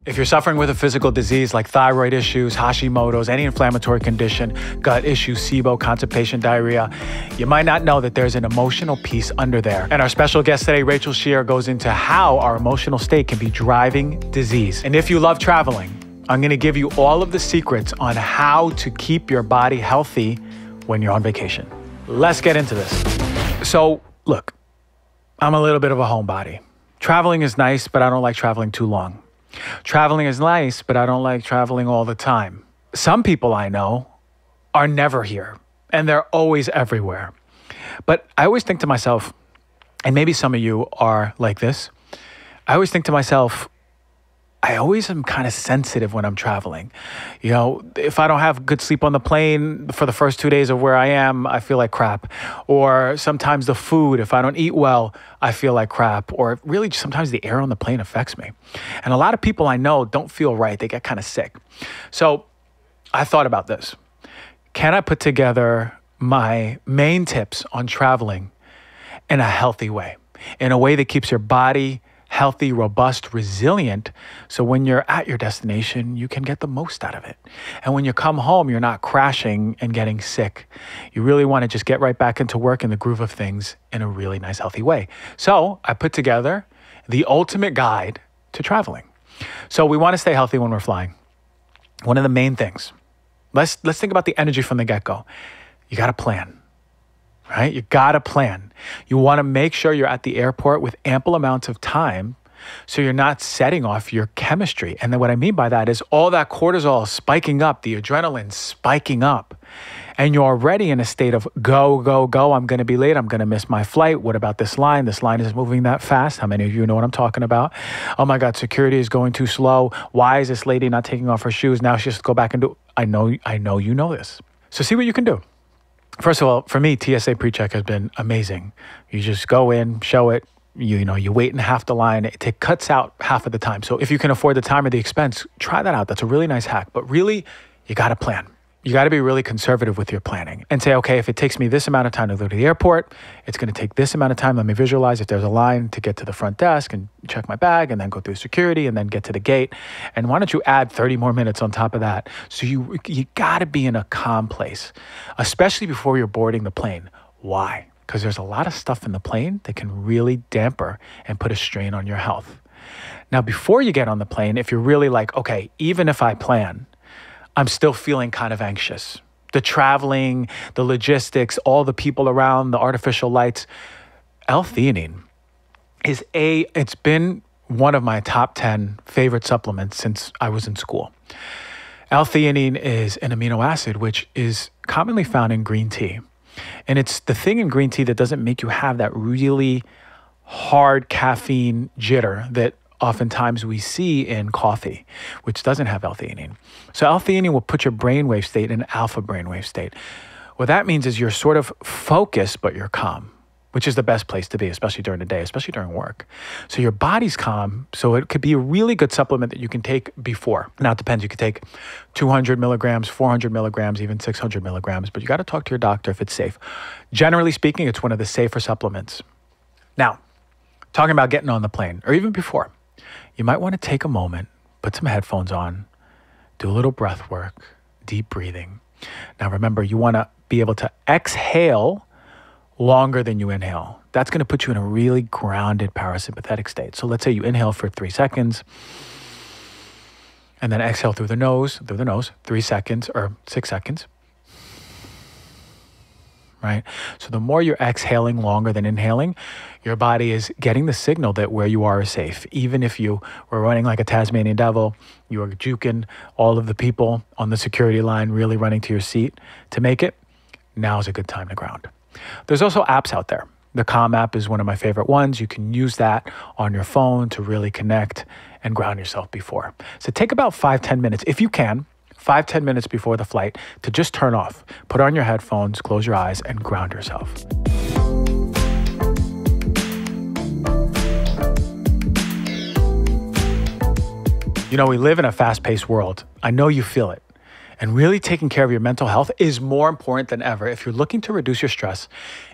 If you're suffering with a physical disease like thyroid issues, Hashimoto's, any inflammatory condition, gut issues, SIBO, constipation, diarrhea, you might not know that there's an emotional piece under there. And our special guest today, Rachel Scheer, goes into how our emotional state can be driving disease. And if you love traveling, I'm gonna give you all of the secrets on how to keep your body healthy when you're on vacation. Let's get into this. So, look, I'm a little bit of a homebody. Traveling is nice, but I don't like traveling too long. Traveling is nice, but I don't like traveling all the time. Some people I know are never here, and they're always everywhere. But I always think to myself, and maybe some of you are like this, I always think to myself, I always am kind of sensitive when I'm traveling. You know, if I don't have good sleep on the plane for the first 2 days of where I am, I feel like crap. Or sometimes the food, if I don't eat well, I feel like crap. Or really sometimes the air on the plane affects me. And a lot of people I know don't feel right. They get kind of sick. So I thought about this. Can I put together my main tips on traveling in a healthy way? In a way that keeps your body healthy, robust, resilient, so when you're at your destination, you can get the most out of it. And when you come home, you're not crashing and getting sick. You really want to just get right back into work in the groove of things in a really nice, healthy way. So I put together the ultimate guide to traveling. So we want to stay healthy when we're flying. One of the main things, let's think about the energy from the get-go. You got to plan. Right? You got to plan. You want to make sure you're at the airport with ample amounts of time so you're not setting off your chemistry. And then what I mean by that is all that cortisol spiking up, the adrenaline spiking up, and you're already in a state of go, go, go. I'm going to be late. I'm going to miss my flight. What about this line? This line is moving that fast. How many of you know what I'm talking about? Oh my God, security is going too slow. Why is this lady not taking off her shoes? Now she has to go back and do. I know you know this. So see what you can do. First of all, for me, TSA PreCheck has been amazing. You just go in, show it, you wait in half the line. It cuts out half of the time. So if you can afford the time or the expense, try that out. That's a really nice hack. But really, you got to plan. You got to be really conservative with your planning and say, okay, if it takes me this amount of time to go to the airport, it's going to take this amount of time. Let me visualize if there's a line to get to the front desk and check my bag and then go through security and then get to the gate. And why don't you add 30 more minutes on top of that? So you got to be in a calm place, especially before you're boarding the plane. Why? Because there's a lot of stuff in the plane that can really damper and put a strain on your health. Now, before you get on the plane, if you're really like, okay, even if I plan, I'm still feeling kind of anxious. The traveling, the logistics, all the people around, the artificial lights. L-theanine it's been one of my top 10 favorite supplements since I was in school. L-theanine is an amino acid, which is commonly found in green tea. And it's the thing in green tea that doesn't make you have that really hard caffeine jitter that oftentimes we see in coffee, which doesn't have L-theanine. So L-theanine will put your brainwave state in alpha brainwave state. What that means is you're sort of focused, but you're calm, which is the best place to be, especially during the day, especially during work. So your body's calm, so it could be a really good supplement that you can take before. Now it depends, you could take 200 milligrams, 400 milligrams, even 600 milligrams, but you got to talk to your doctor if it's safe. Generally speaking, it's one of the safer supplements. Now, talking about getting on the plane, or even before, you might want to take a moment, put some headphones on, do a little breath work, deep breathing. Now remember, you want to be able to exhale longer than you inhale. That's going to put you in a really grounded parasympathetic state. So let's say you inhale for 3 seconds, and then exhale through the nose, 3 seconds or 6 seconds. Right? So the more you're exhaling longer than inhaling, your body is getting the signal that where you are is safe. Even if you were running like a Tasmanian devil, you were juking all of the people on the security line, really running to your seat to make it, now is a good time to ground. There's also apps out there. The Calm app is one of my favorite ones. You can use that on your phone to really connect and ground yourself before. So take about 5-10 minutes, if you can, 5-10 minutes before the flight to just turn off. Put on your headphones, close your eyes, and ground yourself. You know, we live in a fast-paced world. I know you feel it. And really taking care of your mental health is more important than ever. If you're looking to reduce your stress,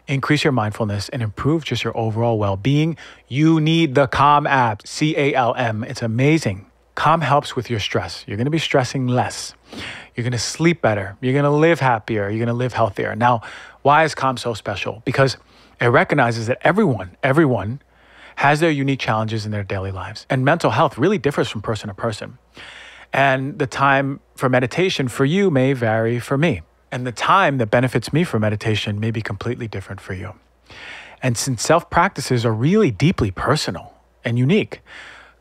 increase your mindfulness, and improve just your overall well-being, you need the Calm app, C-A-L-M. It's amazing. Calm helps with your stress. You're going to be stressing less. You're going to sleep better. You're going to live happier. You're going to live healthier. Now, why is Calm so special? Because it recognizes that everyone has their unique challenges in their daily lives. And mental health really differs from person to person. And the time for meditation for you may vary for me. And the time that benefits me for meditation may be completely different for you. And since self-practices are really deeply personal and unique,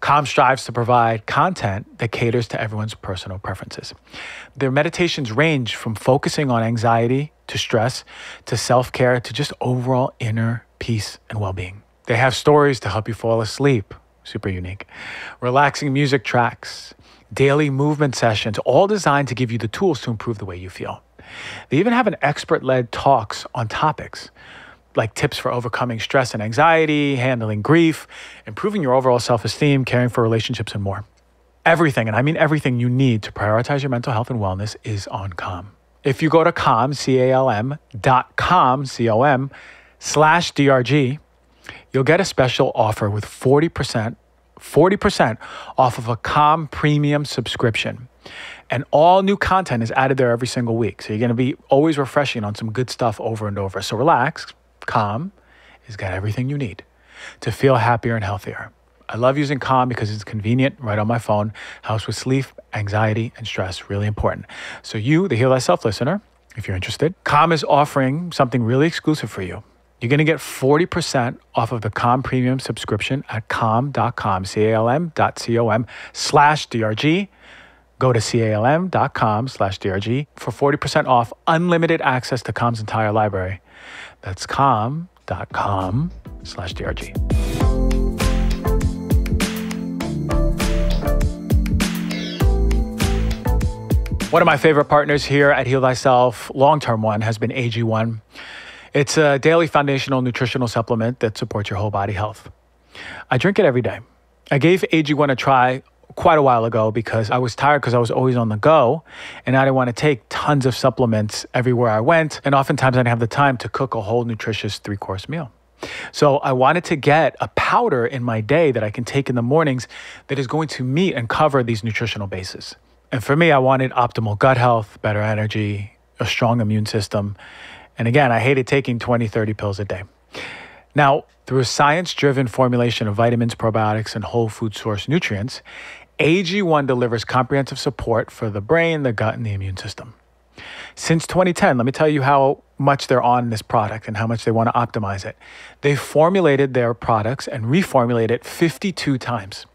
Calm strives to provide content that caters to everyone's personal preferences. Their meditations range from focusing on anxiety to stress to self-care to just overall inner peace and well-being. They have stories to help you fall asleep, super unique, relaxing music tracks, daily movement sessions, all designed to give you the tools to improve the way you feel. They even have an expert-led talks on topics like tips for overcoming stress and anxiety, handling grief, improving your overall self-esteem, caring for relationships, and more. Everything, and I mean everything you need to prioritize your mental health and wellness is on Calm. If you go to Calm, CALM.com, COM/DRG, you'll get a special offer with 40% off of a Calm premium subscription. And all new content is added there every single week. So you're going to be always refreshing on some good stuff over and over. So relax. Calm has got everything you need to feel happier and healthier. I love using Calm because it's convenient, right on my phone, helps with sleep, anxiety, and stress, really important. So you, the Heal Thyself listener, if you're interested, Calm is offering something really exclusive for you. You're going to get 40% off of the Calm premium subscription at calm.com, CALM.com/DRG. Go to CALM.com/DRG for 40% off unlimited access to Calm's entire library. That's calm.com/DRG. One of my favorite partners here at Heal Thyself, long-term one, has been AG1. It's a daily foundational nutritional supplement that supports your whole body health. I drink it every day. I gave AG1 a try quite a while ago because I was tired because I was always on the go and I didn't want to take tons of supplements everywhere I went. And oftentimes I didn't have the time to cook a whole nutritious 3-course meal. So I wanted to get a powder in my day that I can take in the mornings that is going to meet and cover these nutritional bases. And for me, I wanted optimal gut health, better energy, a strong immune system. And again, I hated taking 20, 30 pills a day. Now, through a science-driven formulation of vitamins, probiotics, and whole food source nutrients, AG1 delivers comprehensive support for the brain, the gut, and the immune system. Since 2010, let me tell you how much they're on this product and how much they want to optimize it. They've formulated their products and reformulated it 52 times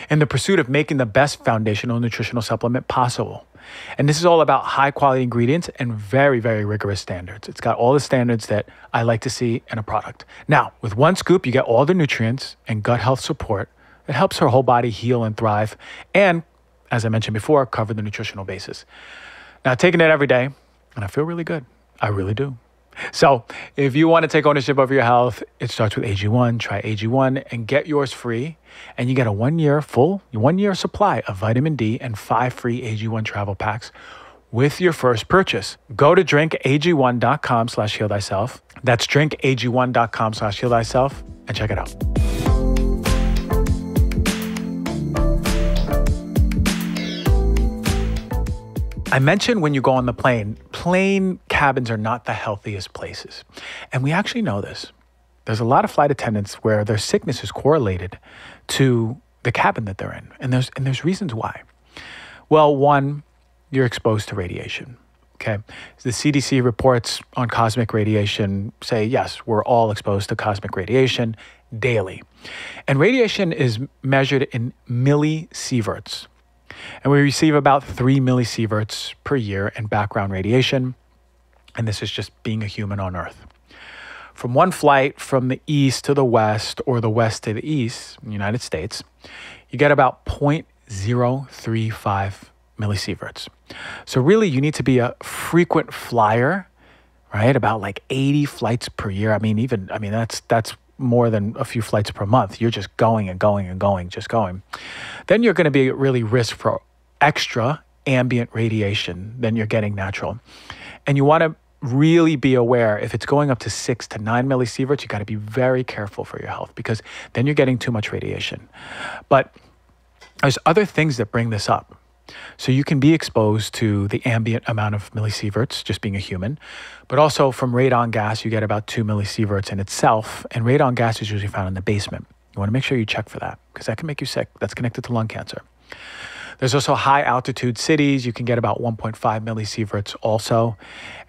in the pursuit of making the best foundational nutritional supplement possible. And this is all about high quality ingredients and very, very rigorous standards. It's got all the standards that I like to see in a product. Now, with one scoop, you get all the nutrients and gut health support. It helps her whole body heal and thrive. And as I mentioned before, cover the nutritional basis. Now, taking it every day, and I feel really good. I really do. So if you want to take ownership of your health, it starts with AG1. Try AG1 and get yours free. And you get a 1-year supply of vitamin D and 5 free AG1 travel packs with your first purchase. Go to drinkag1.com/healthyself. That's drinkag1.com/healthyself and check it out. I mentioned when you go on the plane cabins are not the healthiest places. And we actually know this. There's a lot of flight attendants where their sickness is correlated to the cabin that they're in. And there's reasons why. Well, one, you're exposed to radiation. Okay. The CDC reports on cosmic radiation say, yes, we're all exposed to cosmic radiation daily. And radiation is measured in millisieverts. And we receive about 3 millisieverts per year in background radiation. And this is just being a human on Earth. From one flight from the east to the west or the west to the east in the United States, you get about 0.035 millisieverts. So really you need to be a frequent flyer, right? About like 80 flights per year. That's more than a few flights per month. You're just going and going and going, just going. Then you're going to be at really risk for extra ambient radiation than you're getting natural. And you want to really be aware if it's going up to 6 to 9 millisieverts, you got to be very careful for your health because then you're getting too much radiation. But There's other things that bring this up. So you can be exposed to the ambient amount of millisieverts, just being a human, but also from radon gas, you get about 2 millisieverts in itself. And radon gas is usually found in the basement. You want to make sure you check for that because that can make you sick. That's connected to lung cancer. There's also high altitude cities. You can get about 1.5 millisieverts also.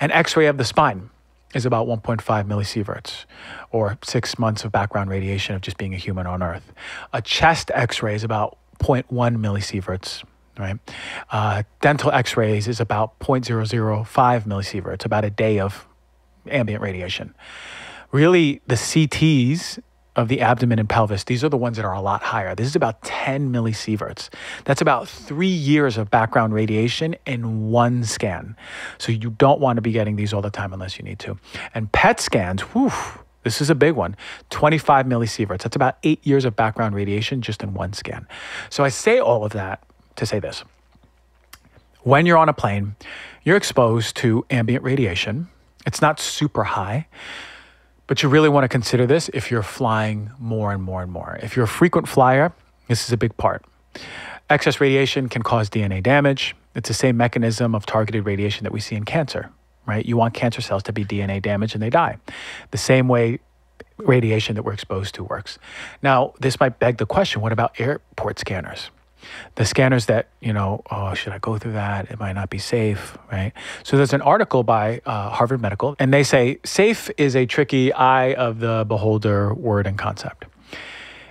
An X-ray of the spine is about 1.5 millisieverts, or 6 months of background radiation of just being a human on Earth. A chest X-ray is about 0.1 millisieverts. Right? Dental X-rays is about 0.005 millisieverts, about a day of ambient radiation. Really, the CTs of the abdomen and pelvis, these are the ones that are a lot higher. This is about 10 millisieverts. That's about 3 years of background radiation in one scan. So you don't want to be getting these all the time unless you need to. And PET scans, whew, this is a big one, 25 millisieverts. That's about 8 years of background radiation just in one scan. So I say all of that to say this. When you're on a plane, you're exposed to ambient radiation. It's not super high, but you really want to consider this if you're flying more and more and more. If you're a frequent flyer, this is a big part. Excess radiation can cause DNA damage. It's the same mechanism of targeted radiation that we see in cancer, right? You want cancer cells to be DNA damaged and they die. The same way radiation that we're exposed to works. Now, this might beg the question, what about airport scanners? The scanners that, oh, should I go through that? It might not be safe, right? So there's an article by Harvard Medical, and they say, safe is a tricky eye of the beholder word and concept.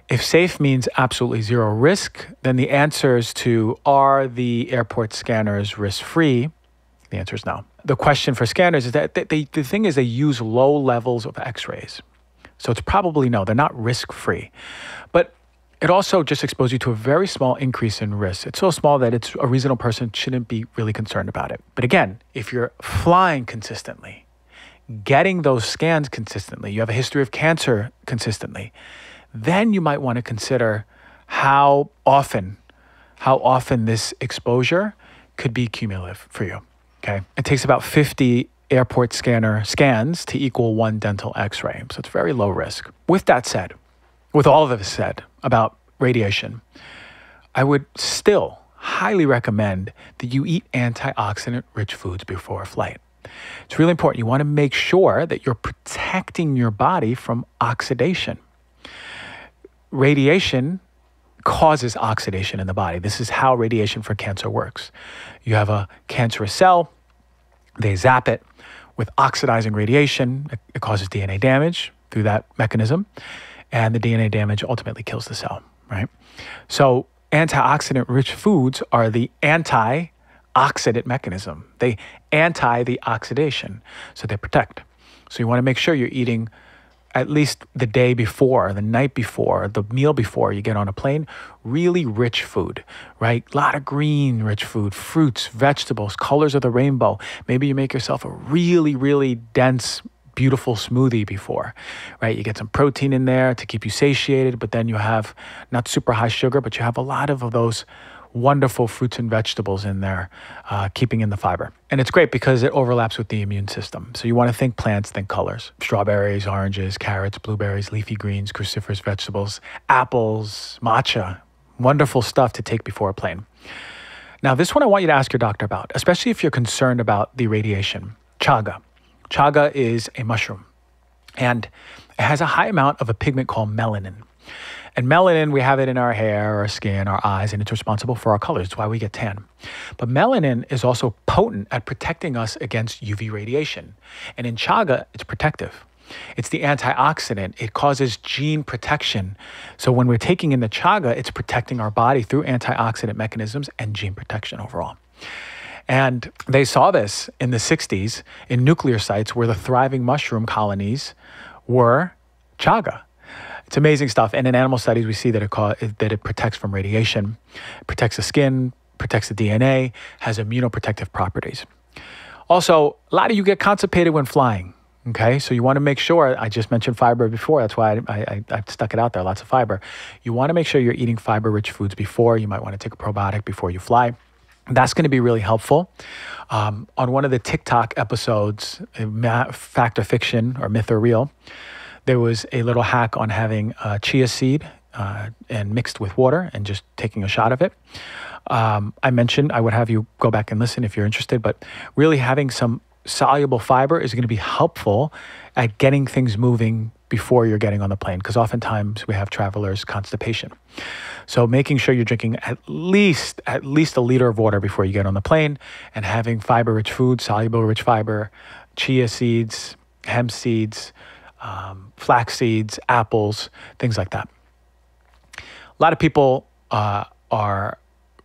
If safe means absolutely zero risk, then the answers to, are the airport scanners risk-free? The answer is no. The question for scanners is that the thing is they use low levels of X-rays. So it's probably no, they're not risk-free. But it also just exposes you to a very small increase in risk. It's so small that a reasonable person shouldn't be really concerned about it. But again, if you're flying consistently, getting those scans consistently, you have a history of cancer consistently, then you might want to consider how often this exposure could be cumulative for you, okay? It takes about 50 airport scanner scans to equal 1 dental X-ray. So it's very low risk. With that said, with all of this said about radiation, I would still highly recommend that you eat antioxidant-rich foods before a flight. It's really important. You want to make sure that you're protecting your body from oxidation. Radiation causes oxidation in the body. This is how radiation for cancer works. You have a cancerous cell, they zap it with oxidizing radiation. It causes DNA damage through that mechanism. And the DNA damage ultimately kills the cell, right? So antioxidant-rich foods are the antioxidant mechanism. They anti the oxidation, so they protect. So you want to make sure you're eating at least the day before, the night before, the meal before you get on a plane, really rich food, right? A lot of green, rich food, fruits, vegetables, colors of the rainbow. Maybe you make yourself a really, really dense, beautiful smoothie before, right? You get some protein in there to keep you satiated, but then you have not super high sugar, but you have a lot of those wonderful fruits and vegetables in there, keeping in the fiber. And it's great because it overlaps with the immune system. So you want to think plants, think colors. Strawberries, oranges, carrots, blueberries, leafy greens, cruciferous vegetables, apples, matcha. Wonderful stuff to take before a plane. Now, this one I want you to ask your doctor about, especially if you're concerned about the radiation. Chaga. Chaga is a mushroom, and it has a high amount of a pigment called melanin. And melanin, we have it in our hair, our skin, our eyes, and it's responsible for our colors. It's why we get tan. But melanin is also potent at protecting us against UV radiation. And in chaga, it's protective. It's the antioxidant. It causes gene protection. So when we're taking in the chaga, it's protecting our body through antioxidant mechanisms and gene protection overall. And they saw this in the 60s in nuclear sites where the thriving mushroom colonies were chaga. It's amazing stuff. And in animal studies, we see that it protects from radiation, protects the skin, protects the DNA, has immunoprotective properties. Also, a lot of you get constipated when flying. Okay, so you want to make sure, I just mentioned fiber before, that's why I stuck it out there, lots of fiber. You want to make sure you're eating fiber-rich foods before. You might want to take a probiotic before you fly. That's going to be really helpful. On one of the TikTok episodes, Fact or Fiction or Myth or Real, there was a little hack on having chia seed and mixed with water and just taking a shot of it. I mentioned I would have you go back and listen if you're interested, but really having some soluble fiber is going to be helpful at getting things moving before you're getting on the plane, because oftentimes we have travelers constipation. So making sure you're drinking at least a liter of water before you get on the plane, and having fiber-rich food, soluble-rich fiber, chia seeds, hemp seeds, flax seeds, apples, things like that. A lot of people are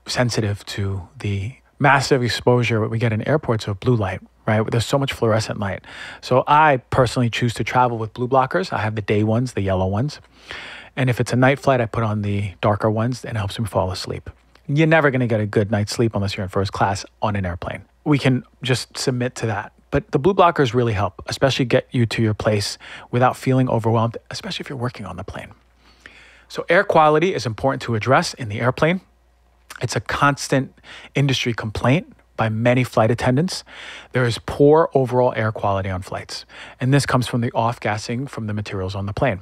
sensitive to the massive exposure we get in airports of blue light, right? There's so much fluorescent light. So I personally choose to travel with blue blockers. I have the day ones, the yellow ones. And if it's a night flight, I put on the darker ones, and it helps me fall asleep. You're never going to get a good night's sleep unless you're in first class on an airplane. We can just submit to that. But the blue blockers really help, especially get you to your place without feeling overwhelmed, especially if you're working on the plane. So air quality is important to address in the airplane. It's a constant industry complaint by many flight attendants. There is poor overall air quality on flights. And this comes from the off-gassing from the materials on the plane.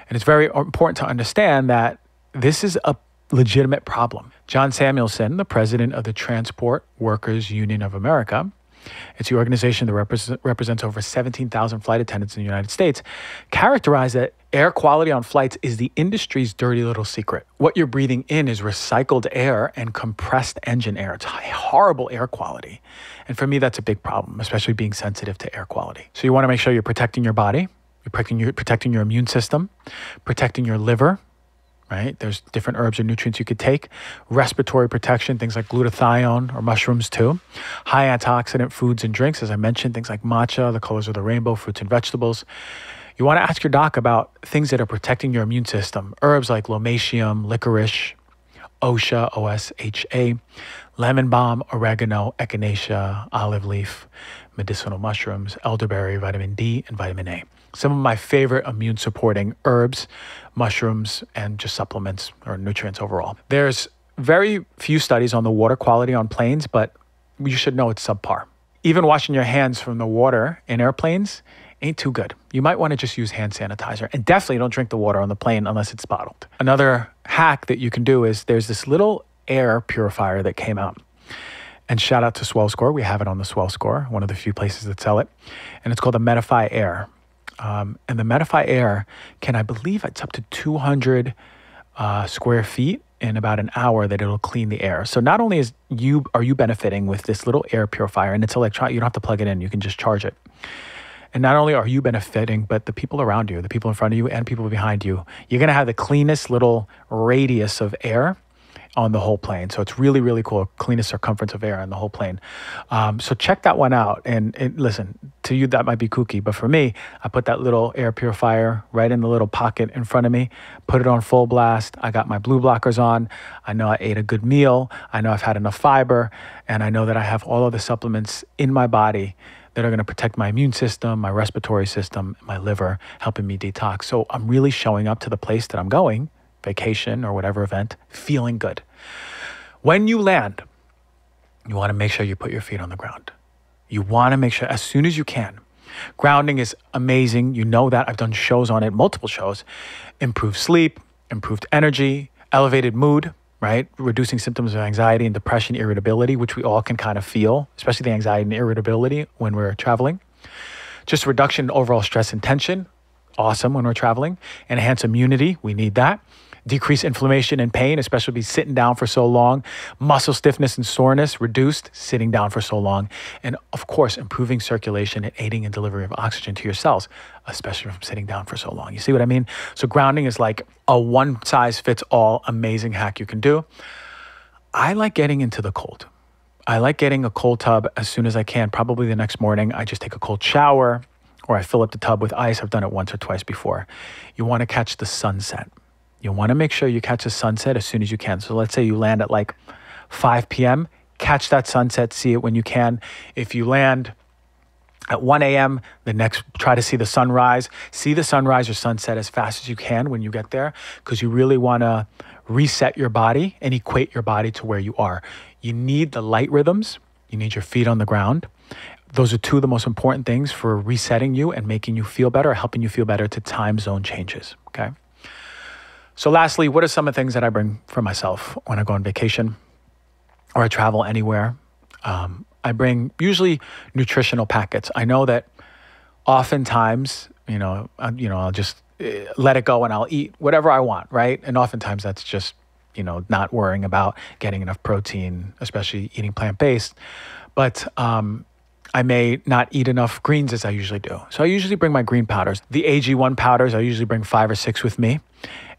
And it's very important to understand that this is a legitimate problem. John Samuelson, the president of the Transport Workers Union of America, it's the organization that represents over 17,000 flight attendants in the United States, characterized that air quality on flights is the industry's dirty little secret. What you're breathing in is recycled air and compressed engine air. It's horrible air quality. And for me, that's a big problem, especially being sensitive to air quality. So you want to make sure you're protecting your body, you're protecting your immune system, protecting your liver, right? There's different herbs and nutrients you could take. Respiratory protection, things like glutathione or mushrooms too. High antioxidant foods and drinks, as I mentioned, things like matcha, the colors of the rainbow, fruits and vegetables. You want to ask your doc about things that are protecting your immune system. Herbs like lomatium, licorice, osha, O-S-H-A, lemon balm, oregano, echinacea, olive leaf, medicinal mushrooms, elderberry, vitamin D, and vitamin A. Some of my favorite immune supporting herbs, mushrooms, and just supplements or nutrients overall. There's very few studies on the water quality on planes, but you should know it's subpar. Even washing your hands from the water in airplanes ain't too good. You might want to just use hand sanitizer, and definitely don't drink the water on the plane unless it's bottled. Another hack that you can do is there's this little air purifier that came out. And shout out to Swell Score. We have it on the Swell Score, one of the few places that sell it. And it's called the Medify Air. And the Medify Air can, I believe it's up to 200 square feet in about an hour that it'll clean the air. So not only are you benefiting with this little air purifier, and it's electronic, you don't have to plug it in, you can just charge it. And not only are you benefiting, but the people around you, the people in front of you and people behind you, you're going to have the cleanest little radius of air on the whole plane. So it's really, really cool. Cleanest circumference of air on the whole plane. So check that one out. And listen, to you, that might be kooky, but for me, I put that little air purifier right in the little pocket in front of me, put it on full blast. I got my blue blockers on. I know I ate a good meal. I know I've had enough fiber, and I know that I have all of the supplements in my body that are going to protect my immune system, my respiratory system, my liver, helping me detox. So I'm really showing up to the place that I'm going, vacation or whatever event, feeling good. When you land, you want to make sure you put your feet on the ground. You want to make sure as soon as you can. Grounding is amazing. You know that. I've done shows on it, multiple shows. Improved sleep, improved energy, elevated mood, right? Reducing symptoms of anxiety and depression, irritability, which we all can kind of feel, especially the anxiety and irritability when we're traveling. Just reduction in overall stress and tension. Awesome when we're traveling. Enhance immunity. We need that. Decrease inflammation and pain, especially sitting down for so long. Muscle stiffness and soreness reduced sitting down for so long. And of course, improving circulation and aiding in delivery of oxygen to your cells, especially from sitting down for so long. You see what I mean? So grounding is like a one-size-fits-all amazing hack you can do. I like getting into the cold. I like getting a cold tub as soon as I can. Probably the next morning, I just take a cold shower or I fill up the tub with ice. I've done it once or twice before. You want to catch the sunset. You want to make sure you catch the sunset as soon as you can. So let's say you land at like 5 p.m., catch that sunset, see it when you can. If you land at 1 a.m., try to see the sunrise. See the sunrise or sunset as fast as you can when you get there, because you really want to reset your body and equate your body to where you are. You need the light rhythms. You need your feet on the ground. Those are two of the most important things for resetting you and making you feel better, helping you feel better to time zone changes, okay? So lastly, what are some of the things that I bring for myself when I go on vacation or I travel anywhere? I bring usually nutritional packets. I know that oftentimes, I'll just let it go and I'll eat whatever I want, right? And oftentimes that's just, not worrying about getting enough protein, especially eating plant-based. But I may not eat enough greens as I usually do. So I usually bring my green powders. The AG1 powders, I usually bring 5 or 6 with me.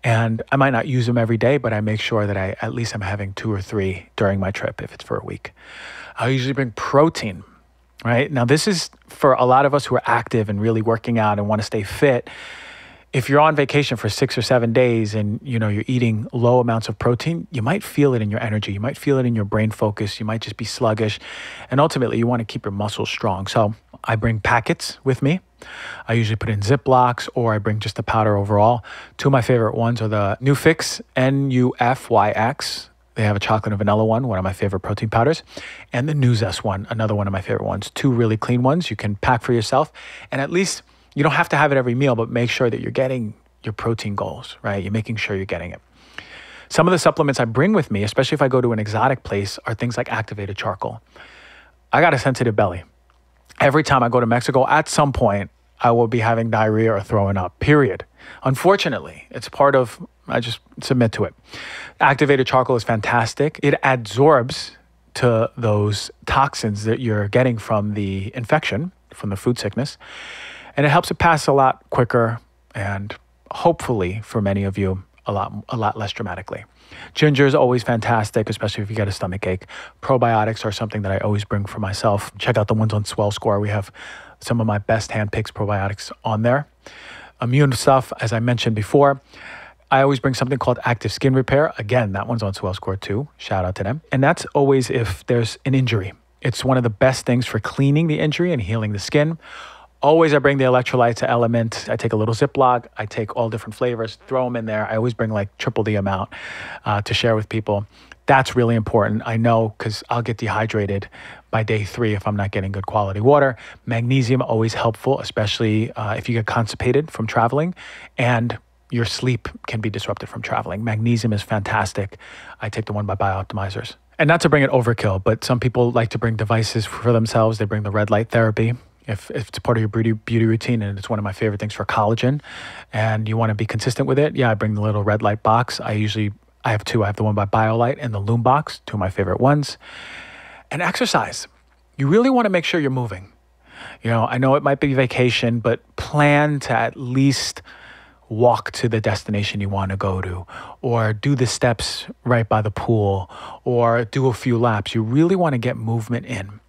And I might not use them every day, but I make sure that at least I'm having 2 or 3 during my trip if it's for a week. I usually bring protein, right? Now, this is for a lot of us who are active and really working out and want to stay fit. If you're on vacation for 6 or 7 days and you're eating low amounts of protein, you might feel it in your energy. You might feel it in your brain focus. You might just be sluggish. And ultimately, you want to keep your muscles strong. So I bring packets with me. I usually put in Ziplocs, or I bring just the powder overall. 2 of my favorite ones are the Nufix, Nufyx. They have a chocolate and vanilla one of my favorite protein powders, and the Nuzest one, another one of my favorite ones. 2 really clean ones you can pack for yourself. And at least you don't have to have it every meal, but make sure that you're getting your protein goals, right? You're making sure you're getting it. Some of the supplements I bring with me, especially if I go to an exotic place, are things like activated charcoal. I got a sensitive belly. Every time I go to Mexico, at some point, I will be having diarrhea or throwing up, period. Unfortunately, it's part of, I just submit to it. Activated charcoal is fantastic. It adsorbs to those toxins that you're getting from the infection, from the food sickness, and it helps it pass a lot quicker and hopefully for many of you, a lot less dramatically. Ginger is always fantastic, especially if you get a stomach ache. Probiotics are something that I always bring for myself. Check out the ones on Swell Score. We have some of my best hand-picked probiotics on there. Immune stuff, as I mentioned before, I always bring something called Active Skin Repair. Again, that one's on Swell Score too. Shout out to them. And that's always if there's an injury. It's one of the best things for cleaning the injury and healing the skin. Always I bring the electrolytes to LMNT. I take a little Ziploc. I take all different flavors, throw them in there. I always bring like triple the amount to share with people. That's really important. I know because I'll get dehydrated by day 3 if I'm not getting good quality water. Magnesium, always helpful, especially if you get constipated from traveling and your sleep can be disrupted from traveling. Magnesium is fantastic. I take the one by Biooptimizers. And not to bring it overkill, but some people like to bring devices for themselves. They bring the red light therapy. If it's part of your beauty routine, and it's one of my favorite things for collagen, and you want to be consistent with it, I bring the little red light box. I have 2. I have the one by BioLight and the Loom box, 2 of my favorite ones. And exercise. You really want to make sure you're moving. I know it might be vacation, but plan to at least walk to the destination you want to go to, or do the steps right by the pool, or do a few laps. You really want to get movement in.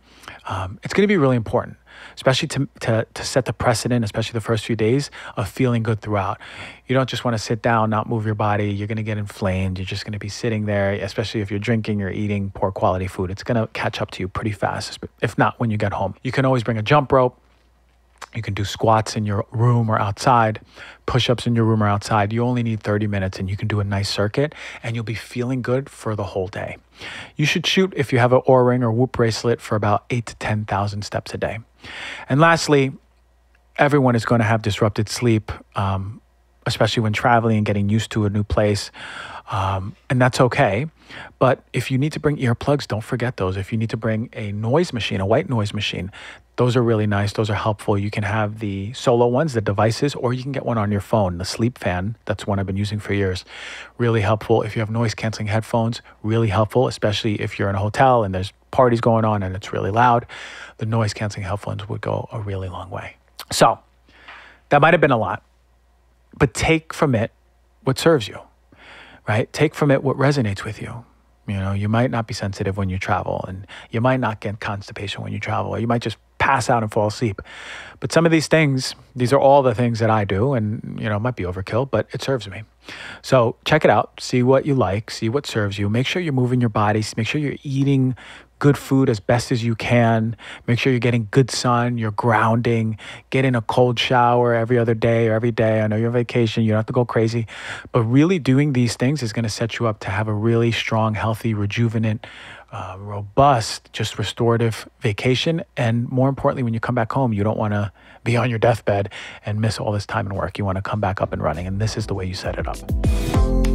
It's going to be really important, especially to set the precedent, especially the first few days of feeling good throughout. You don't just want to sit down, not move your body. You're going to get inflamed. You're just going to be sitting there, especially if you're drinking or eating poor quality food. It's going to catch up to you pretty fast, if not when you get home. You can always bring a jump rope. You can do squats in your room or outside, push-ups in your room or outside. You only need 30 minutes and you can do a nice circuit and you'll be feeling good for the whole day. You should shoot, if you have an Oura Ring or Whoop bracelet, for about 8,000 to 10,000 steps a day. And lastly, everyone is going to have disrupted sleep, especially when traveling and getting used to a new place. And that's okay. But if you need to bring earplugs, don't forget those. If you need to bring a noise machine, a white noise machine, those are really nice. Those are helpful. You can have the solo ones, the devices, or you can get one on your phone, the sleep fan. That's one I've been using for years. Really helpful. If you have noise canceling headphones, really helpful, especially if you're in a hotel and there's parties going on and it's really loud. The noise canceling headphones would go a really long way. So that might have been a lot, but take from it what serves you, right? Take from it what resonates with you. You might not be sensitive when you travel, and you might not get constipation when you travel, or you might just pass out and fall asleep. But some of these things, these are all the things that I do, and it might be overkill, but it serves me. So check it out, see what you like, see what serves you. Make sure you're moving your body, make sure you're eating good food as best as you can. Make sure you're getting good sun, you're grounding, get in a cold shower every other day or every day. I know you're on vacation, you don't have to go crazy, but really doing these things is going to set you up to have a really strong, healthy, rejuvenant, robust, just restorative vacation. And more importantly, when you come back home, you don't want to be on your deathbed and miss all this time in work. You want to come back up and running, and this is the way you set it up.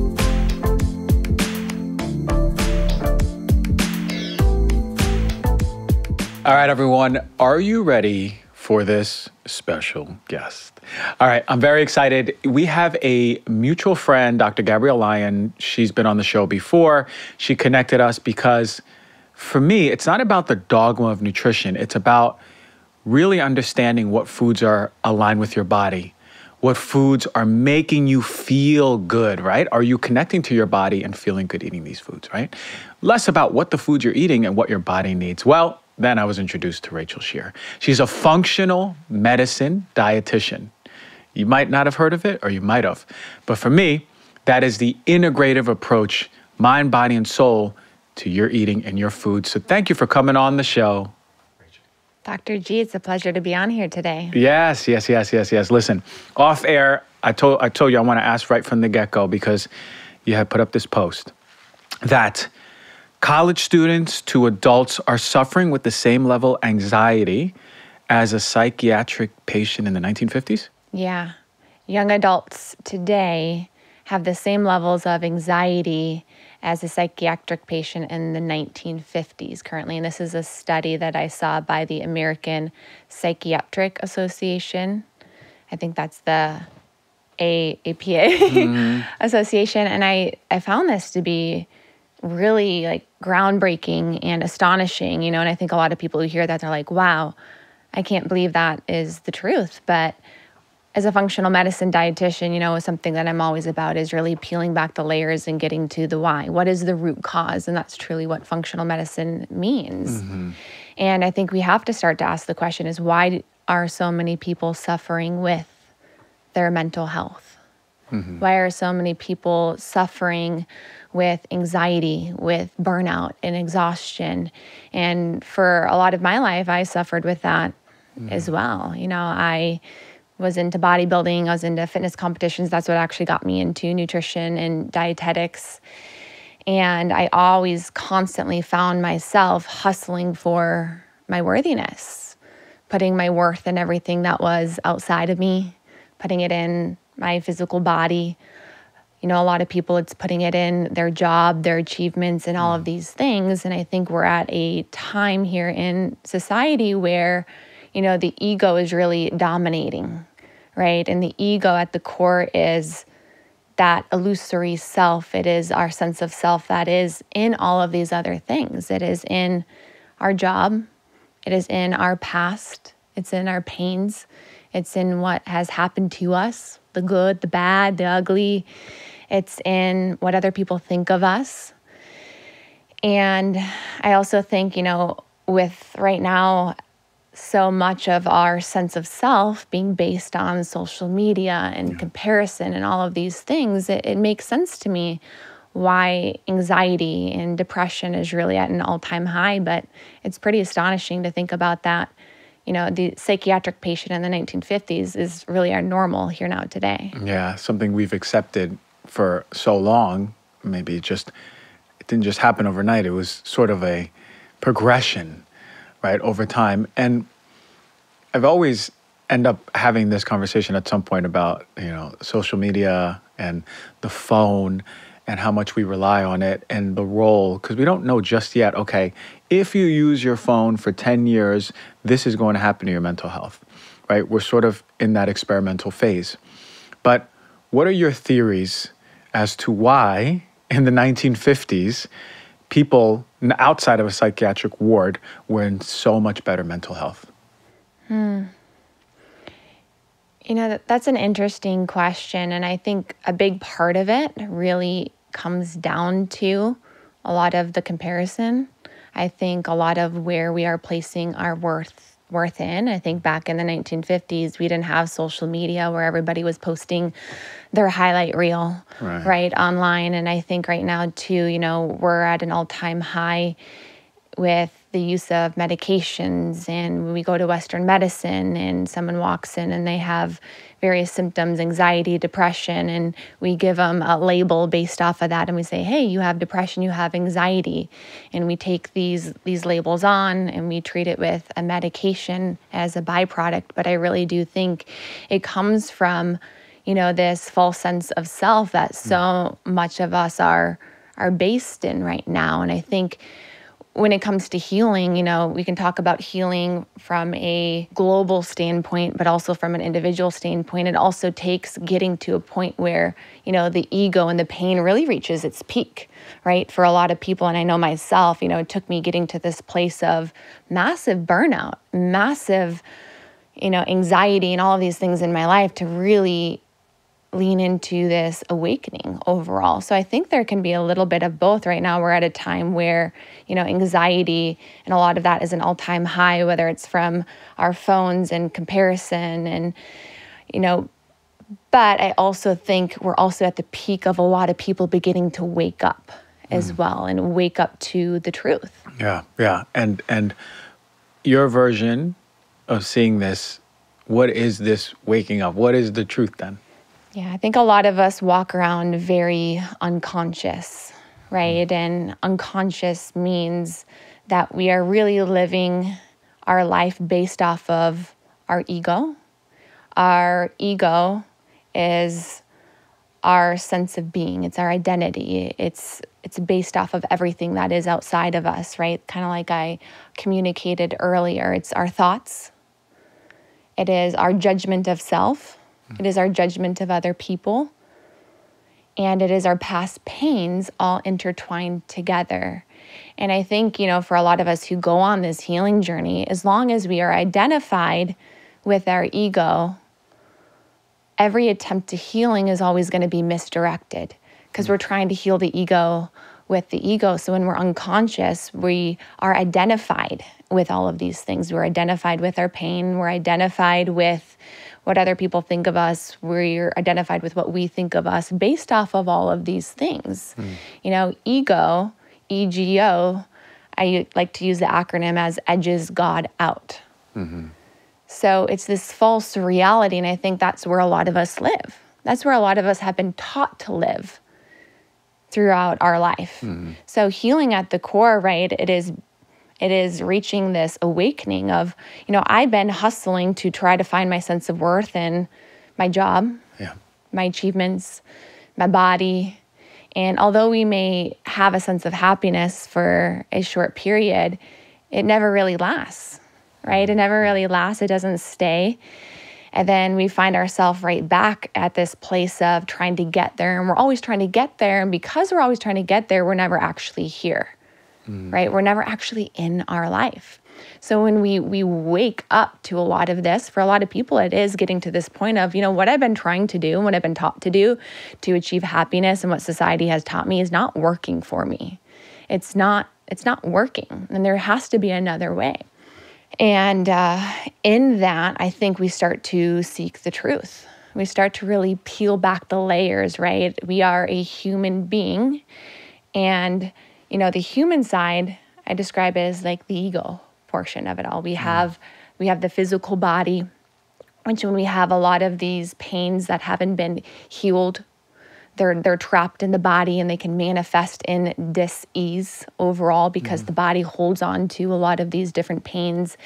All right, everyone, are you ready for this special guest? All right, I'm very excited. We have a mutual friend, Dr. Gabrielle Lyon. She's been on the show before. She connected us because, for me, it's not about the dogma of nutrition. It's about really understanding what foods are aligned with your body, what foods are making you feel good, right? Are you connecting to your body and feeling good eating these foods, right? Less about what the foods you're eating and what your body needs. Well, then I was introduced to Rachel Scheer. She's a functional medicine dietitian. You might not have heard of it, or you might have. But for me, that is the integrative approach, mind, body, and soul, to your eating and your food. So thank you for coming on the show. Dr. G, it's a pleasure to be on here today. Yes. Listen, off air, I told you I want to ask right from the get-go, because you had put up this post that college students to adults are suffering with the same level of anxiety as a psychiatric patient in the 1950s? Yeah. Young adults today have the same levels of anxiety as a psychiatric patient in the 1950s currently. And this is a study that I saw by the American Psychiatric Association. I think that's the APA Association. And I found this to be really like groundbreaking and astonishing, and I think a lot of people who hear that, they're like, wow, I can't believe that is the truth. But as a functional medicine dietitian, something that I'm always about is really peeling back the layers and getting to the why. What is the root cause? And that's truly what functional medicine means. And I think we have to start to ask the question is, why are so many people suffering with their mental health? Why are so many people suffering with anxiety, with burnout and exhaustion? And for a lot of my life, I suffered with that as well. I was into bodybuilding. I was into fitness competitions. That's what actually got me into nutrition and dietetics. And I always constantly found myself hustling for my worthiness, putting my worth in everything that was outside of me, putting it in my physical body. A lot of people, it's putting it in their job, their achievements, and all of these things. And I think we're at a time here in society where, the ego is really dominating, right? And the ego at the core is that illusory self. It is our sense of self that is in all of these other things. It is in our job. It is in our past. It's in our pains. It's in what has happened to us, the good, the bad, the ugly. It's in what other people think of us. And I also think, with right now, so much of our sense of self being based on social media and comparison and all of these things, it makes sense to me why anxiety and depression is really at an all-time high. But it's pretty astonishing to think about that. The psychiatric patient in the 1950s is really our normal here now today. Yeah, something we've accepted for so long. Maybe it didn't just happen overnight. It was sort of a progression, right, over time. And I've always end up having this conversation at some point about, social media and the phone and how much we rely on it and the role, because we don't know just yet, okay, if you use your phone for 10 years, this is going to happen to your mental health, right? We're sort of in that experimental phase. But what are your theories as to why in the 1950s, people outside of a psychiatric ward were in so much better mental health? That's an interesting question. And I think a big part of it really comes down to a lot of the comparison. I think a lot of where we are placing our worth in. I think back in the 1950s, we didn't have social media where everybody was posting their highlight reel, right, online. And I think right now, too, we're at an all-time high with the use of medications. And when we go to Western medicine and someone walks in and they have various symptoms, anxiety, depression, and we give them a label based off of that. And we say, hey, you have depression, you have anxiety. And we take these labels on and we treat it with a medication as a byproduct. But I really do think it comes from, this false sense of self that so much of us are based in right now. And I think when it comes to healing, we can talk about healing from a global standpoint, but also from an individual standpoint. It also takes getting to a point where, the ego and the pain really reaches its peak, right? For a lot of people, and I know myself, it took me getting to this place of massive burnout, massive, anxiety and all of these things in my life to really lean into this awakening overall. So I think there can be a little bit of both. Right now, we're at a time where, anxiety and a lot of that is an all-time high, whether it's from our phones and comparison and, but I also think we're also at the peak of a lot of people beginning to wake up as well and wake up to the truth. Yeah. And your version of seeing this, what is this waking up? What is the truth then? Yeah, I think a lot of us walk around very unconscious, right? And unconscious means that we are really living our life based off of our ego. Our ego is our sense of being. It's our identity. It's based off of everything that is outside of us, right? Kind of like I communicated earlier. It's our thoughts. It is our judgment of self. It is our judgment of other people. And it is our past pains all intertwined together. And I think, for a lot of us who go on this healing journey, as long as we are identified with our ego, every attempt to healing is always going to be misdirected because we're trying to heal the ego with the ego. So when we're unconscious, we are identified with all of these things. We're identified with our pain. We're identified with what other people think of us. We're identified with what we think of us based off of all of these things. Ego, EGO, I like to use the acronym as edges God out. So it's this false reality, and I think that's where a lot of us live. That's where a lot of us have been taught to live throughout our life. So healing at the core, right, it is reaching this awakening of, I've been hustling to try to find my sense of worth in my job, my achievements, my body. And although we may have a sense of happiness for a short period, it never really lasts, right? It never really lasts. It doesn't stay. And then we find ourselves right back at this place of trying to get there. And we're always trying to get there. And because we're always trying to get there, we're never actually here. Right? We're never actually in our life. So when we wake up to a lot of this, for a lot of people, it is getting to this point of, what I've been trying to do and what I've been taught to do to achieve happiness and what society has taught me is not working for me. It's not working. And there has to be another way. And in that, I think we start to seek the truth. We start to really peel back the layers, right? We are a human being. And the human side, I describe as like the ego portion of it all. We have the physical body, which when we have a lot of these pains that haven't been healed, they're trapped in the body and they can manifest in dis-ease overall because the body holds on to a lot of these different pains,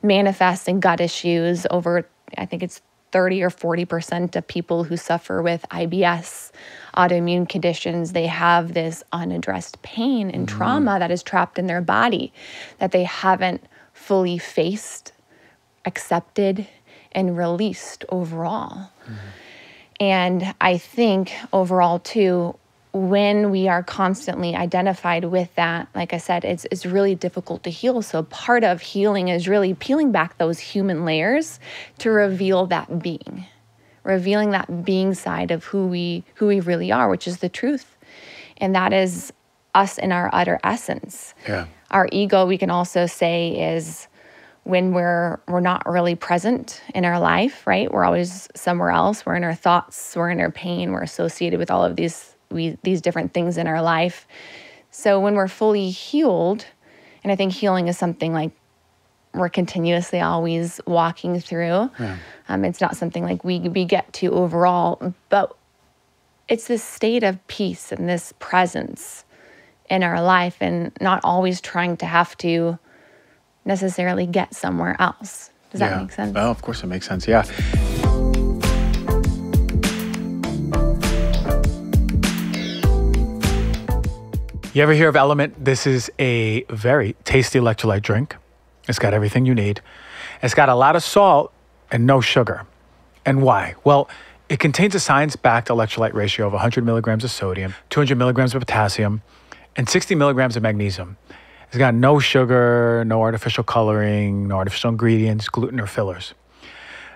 manifests in gut issues. Over, I think it's 30 or 40% of people who suffer with IBS, autoimmune conditions, they have this unaddressed pain and trauma that is trapped in their body that they haven't fully faced, accepted, and released overall. And I think overall too, when we are constantly identified with that, like I said, it's really difficult to heal. So part of healing is really peeling back those human layers to reveal that being, revealing that being side of who we really are, which is the truth. And that is us in our utter essence. Our ego, we can also say, is when we're not really present in our life, right? We're always somewhere else. We're in our thoughts, we're in our pain, we're associated with all of these different things in our life. So when we're fully healed, and I think healing is something like we're continuously always walking through. It's not something like we get to overall, but it's this state of peace and this presence in our life and not always trying to have to necessarily get somewhere else. Does that make sense? Oh, of course it makes sense, yeah. You ever hear of Element? This is a very tasty electrolyte drink. It's got everything you need. It's got a lot of salt and no sugar. And why? Well, it contains a science-backed electrolyte ratio of 100 milligrams of sodium, 200 milligrams of potassium, and 60 milligrams of magnesium. It's got no sugar, no artificial coloring, no artificial ingredients, gluten, or fillers.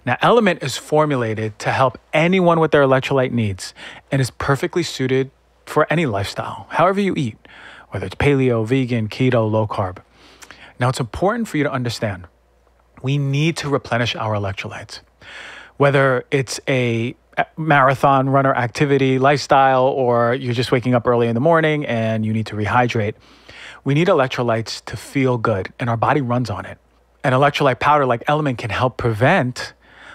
Now, Element is formulated to help anyone with their electrolyte needs and is perfectly suited for any lifestyle, however you eat, whether it's paleo, vegan, keto, low carb. Now, it's important for you to understand, we need to replenish our electrolytes. Whether it's a marathon runner activity, lifestyle, or you're just waking up early in the morning and you need to rehydrate, we need electrolytes to feel good, and our body runs on it. An electrolyte powder like Element can help prevent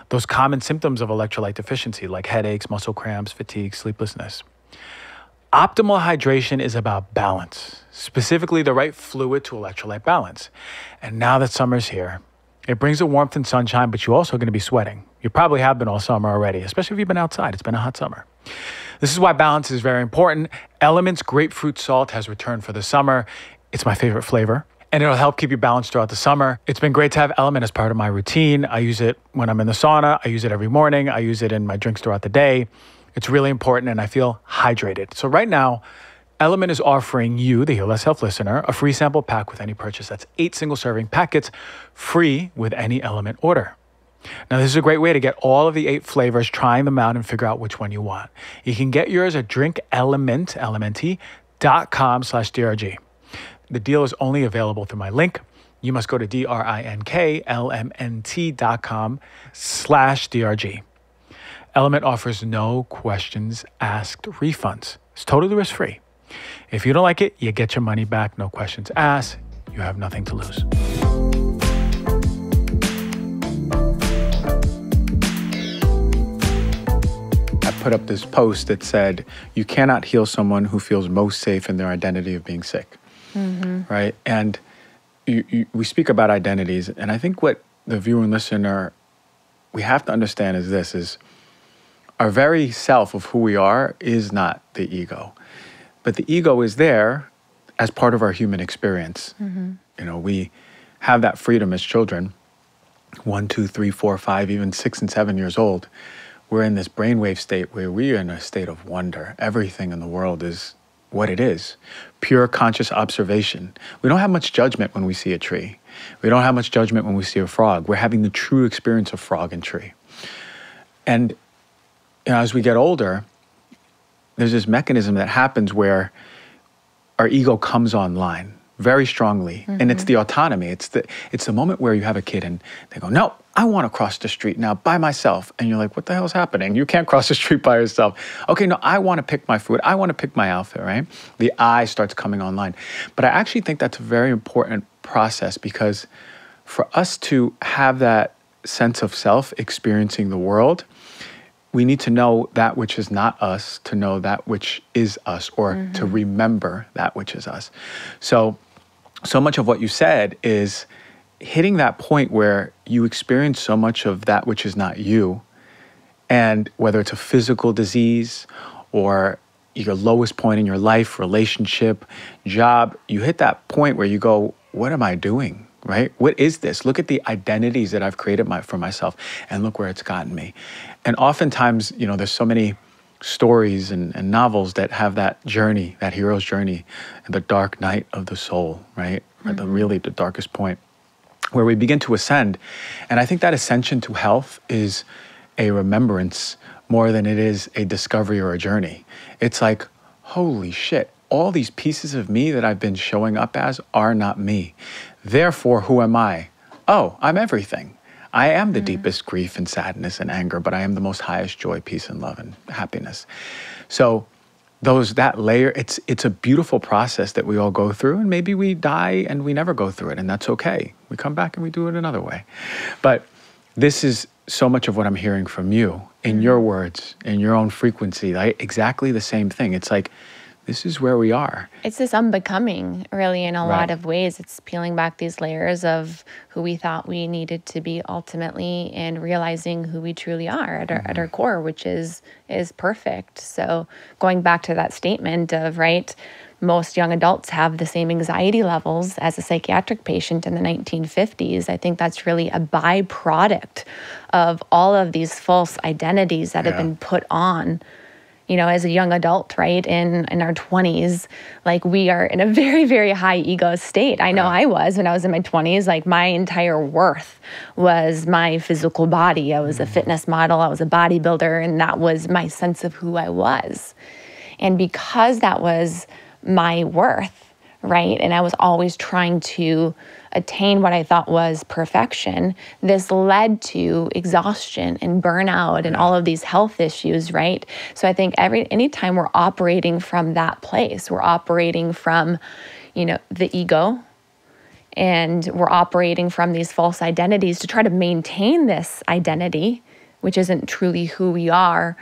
those common symptoms of electrolyte deficiency, like headaches, muscle cramps, fatigue, sleeplessness. Optimal hydration is about balance, specifically the right fluid to electrolyte balance. And now that summer's here, it brings the warmth and sunshine, but you're also going to be sweating. You probably have been all summer already, especially if you've been outside. It's been a hot summer. This is why balance is very important. Element's grapefruit salt has returned for the summer. It's my favorite flavor, and it'll help keep you balanced throughout the summer. It's been great to have Element as part of my routine. I use it when I'm in the sauna. I use it every morning. I use it in my drinks throughout the day. It's really important, and I feel hydrated. So right now, Element is offering you, the Heal Less Health listener, a free sample pack with any purchase. That's 8 single-serving packets, free with any Element order. Now, this is a great way to get all of the 8 flavors, trying them out, and figure out which one you want. You can get yours at LMNT.com/DRG. The deal is only available through my link. You must go to DRINKLMNT.com/DRG. Element offers no questions asked refunds. It's totally risk-free. If you don't like it, you get your money back, no questions asked. You have nothing to lose. I put up this post that said, you cannot heal someone who feels most safe in their identity of being sick. Right? And we speak about identities, and I think what the viewer and listener, we have to understand is this, is our very self of who we are is not the ego. But the ego is there as part of our human experience. You know, we have that freedom as children, 1, 2, 3, 4, 5, even 6 and 7 years old. We're in this brainwave state where we are in a state of wonder. Everything in the world is what it is. Pure conscious observation. We don't have much judgment when we see a tree. We don't have much judgment when we see a frog. We're having the true experience of frog and tree. And you know, as we get older, there's this mechanism that happens where our ego comes online very strongly. And it's the autonomy. It's the moment where you have a kid and they go, no, I want to cross the street now by myself. And you're like, what the hell's happening? You can't cross the street by yourself. Okay, no, I want to pick my food. I want to pick my outfit, right? The I starts coming online. But I actually think that's a very important process, because for us to have that sense of self experiencing the world, we need to know that which is not us to know that which is us, or to remember that which is us. So much of what you said is hitting that point where you experience so much of that which is not you, and whether it's a physical disease or your lowest point in your life, relationship, job, you hit that point where you go, what am I doing? Right? What is this? Look at the identities that I've created for myself, and look where it's gotten me. And oftentimes, you know, there's so many stories and novels that have that journey, that hero's journey, and the dark night of the soul, right? Or the darkest point, where we begin to ascend. And I think that ascension to health is a remembrance more than it is a discovery or a journey. It's like, holy shit, all these pieces of me that I've been showing up as are not me. Therefore, who am I? Oh, I'm everything. I am the deepest grief and sadness and anger, but I am the most highest joy, peace, and love and happiness. So that layer, it's a beautiful process that we all go through, and maybe we die and we never go through it, and that's okay. We come back and we do it another way. But this is so much of what I'm hearing from you, in your words, in your own frequency, like exactly the same thing. It's like, this is where we are. It's this unbecoming, really, in a lot of ways. It's peeling back these layers of who we thought we needed to be ultimately, and realizing who we truly are at our core, which is perfect. So going back to that statement of, right, most young adults have the same anxiety levels as a psychiatric patient in the 1950s. I think that's really a byproduct of all of these false identities that have been put on, as a young adult, right? In our 20s, like we are in a very, very high ego state. I know I was when I was in my 20s, like my entire worth was my physical body. I was a fitness model, I was a bodybuilder, and that was my sense of who I was. And because that was my worth, right? And I was always trying to attain what I thought was perfection. This led to exhaustion and burnout and all of these health issues, right? So I think anytime we're operating from that place, we're operating from, the ego, and we're operating from these false identities to try to maintain this identity, which isn't truly who we are.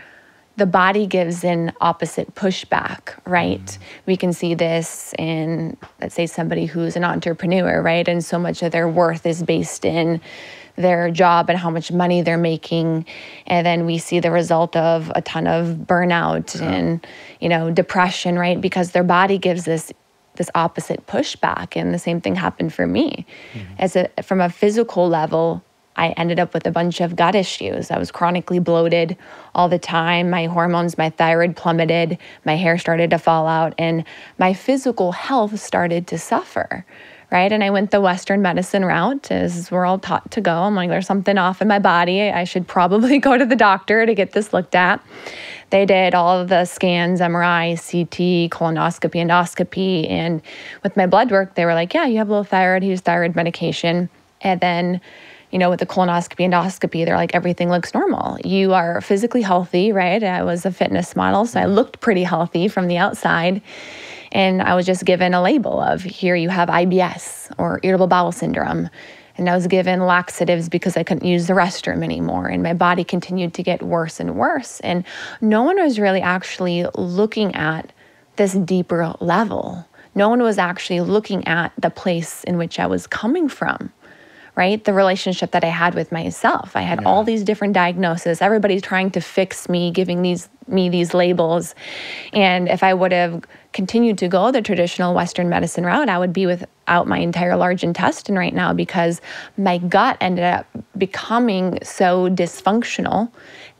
The body gives an opposite pushback, right? We can see this in, let's say, somebody who's an entrepreneur, right? And so much of their worth is based in their job and how much money they're making. And then we see the result of a ton of burnout and, depression, right? Because their body gives this opposite pushback. And the same thing happened for me. From a physical level, I ended up with a bunch of gut issues. I was chronically bloated all the time. My hormones, my thyroid plummeted. My hair started to fall out. And my physical health started to suffer, right? And I went the Western medicine route, as we're all taught to go. I'm like, there's something off in my body. I should probably go to the doctor to get this looked at. They did all of the scans, MRI, CT, colonoscopy, endoscopy. And with my blood work, they were like, yeah, you have low thyroid. Use thyroid medication. And then with the colonoscopy, endoscopy, they're like, everything looks normal. You are physically healthy, right? I was a fitness model, so I looked pretty healthy from the outside. And I was just given a label of, here you have IBS or irritable bowel syndrome. And I was given laxatives because I couldn't use the restroom anymore. And my body continued to get worse and worse. And no one was really actually looking at this deeper level. No one was actually looking at the place in which I was coming from. Right? The relationship that I had with myself. I had all these different diagnoses. Everybody's trying to fix me, giving me these labels. And if I would have continued to go the traditional Western medicine route, I would be without my entire large intestine right now, because my gut ended up becoming so dysfunctional,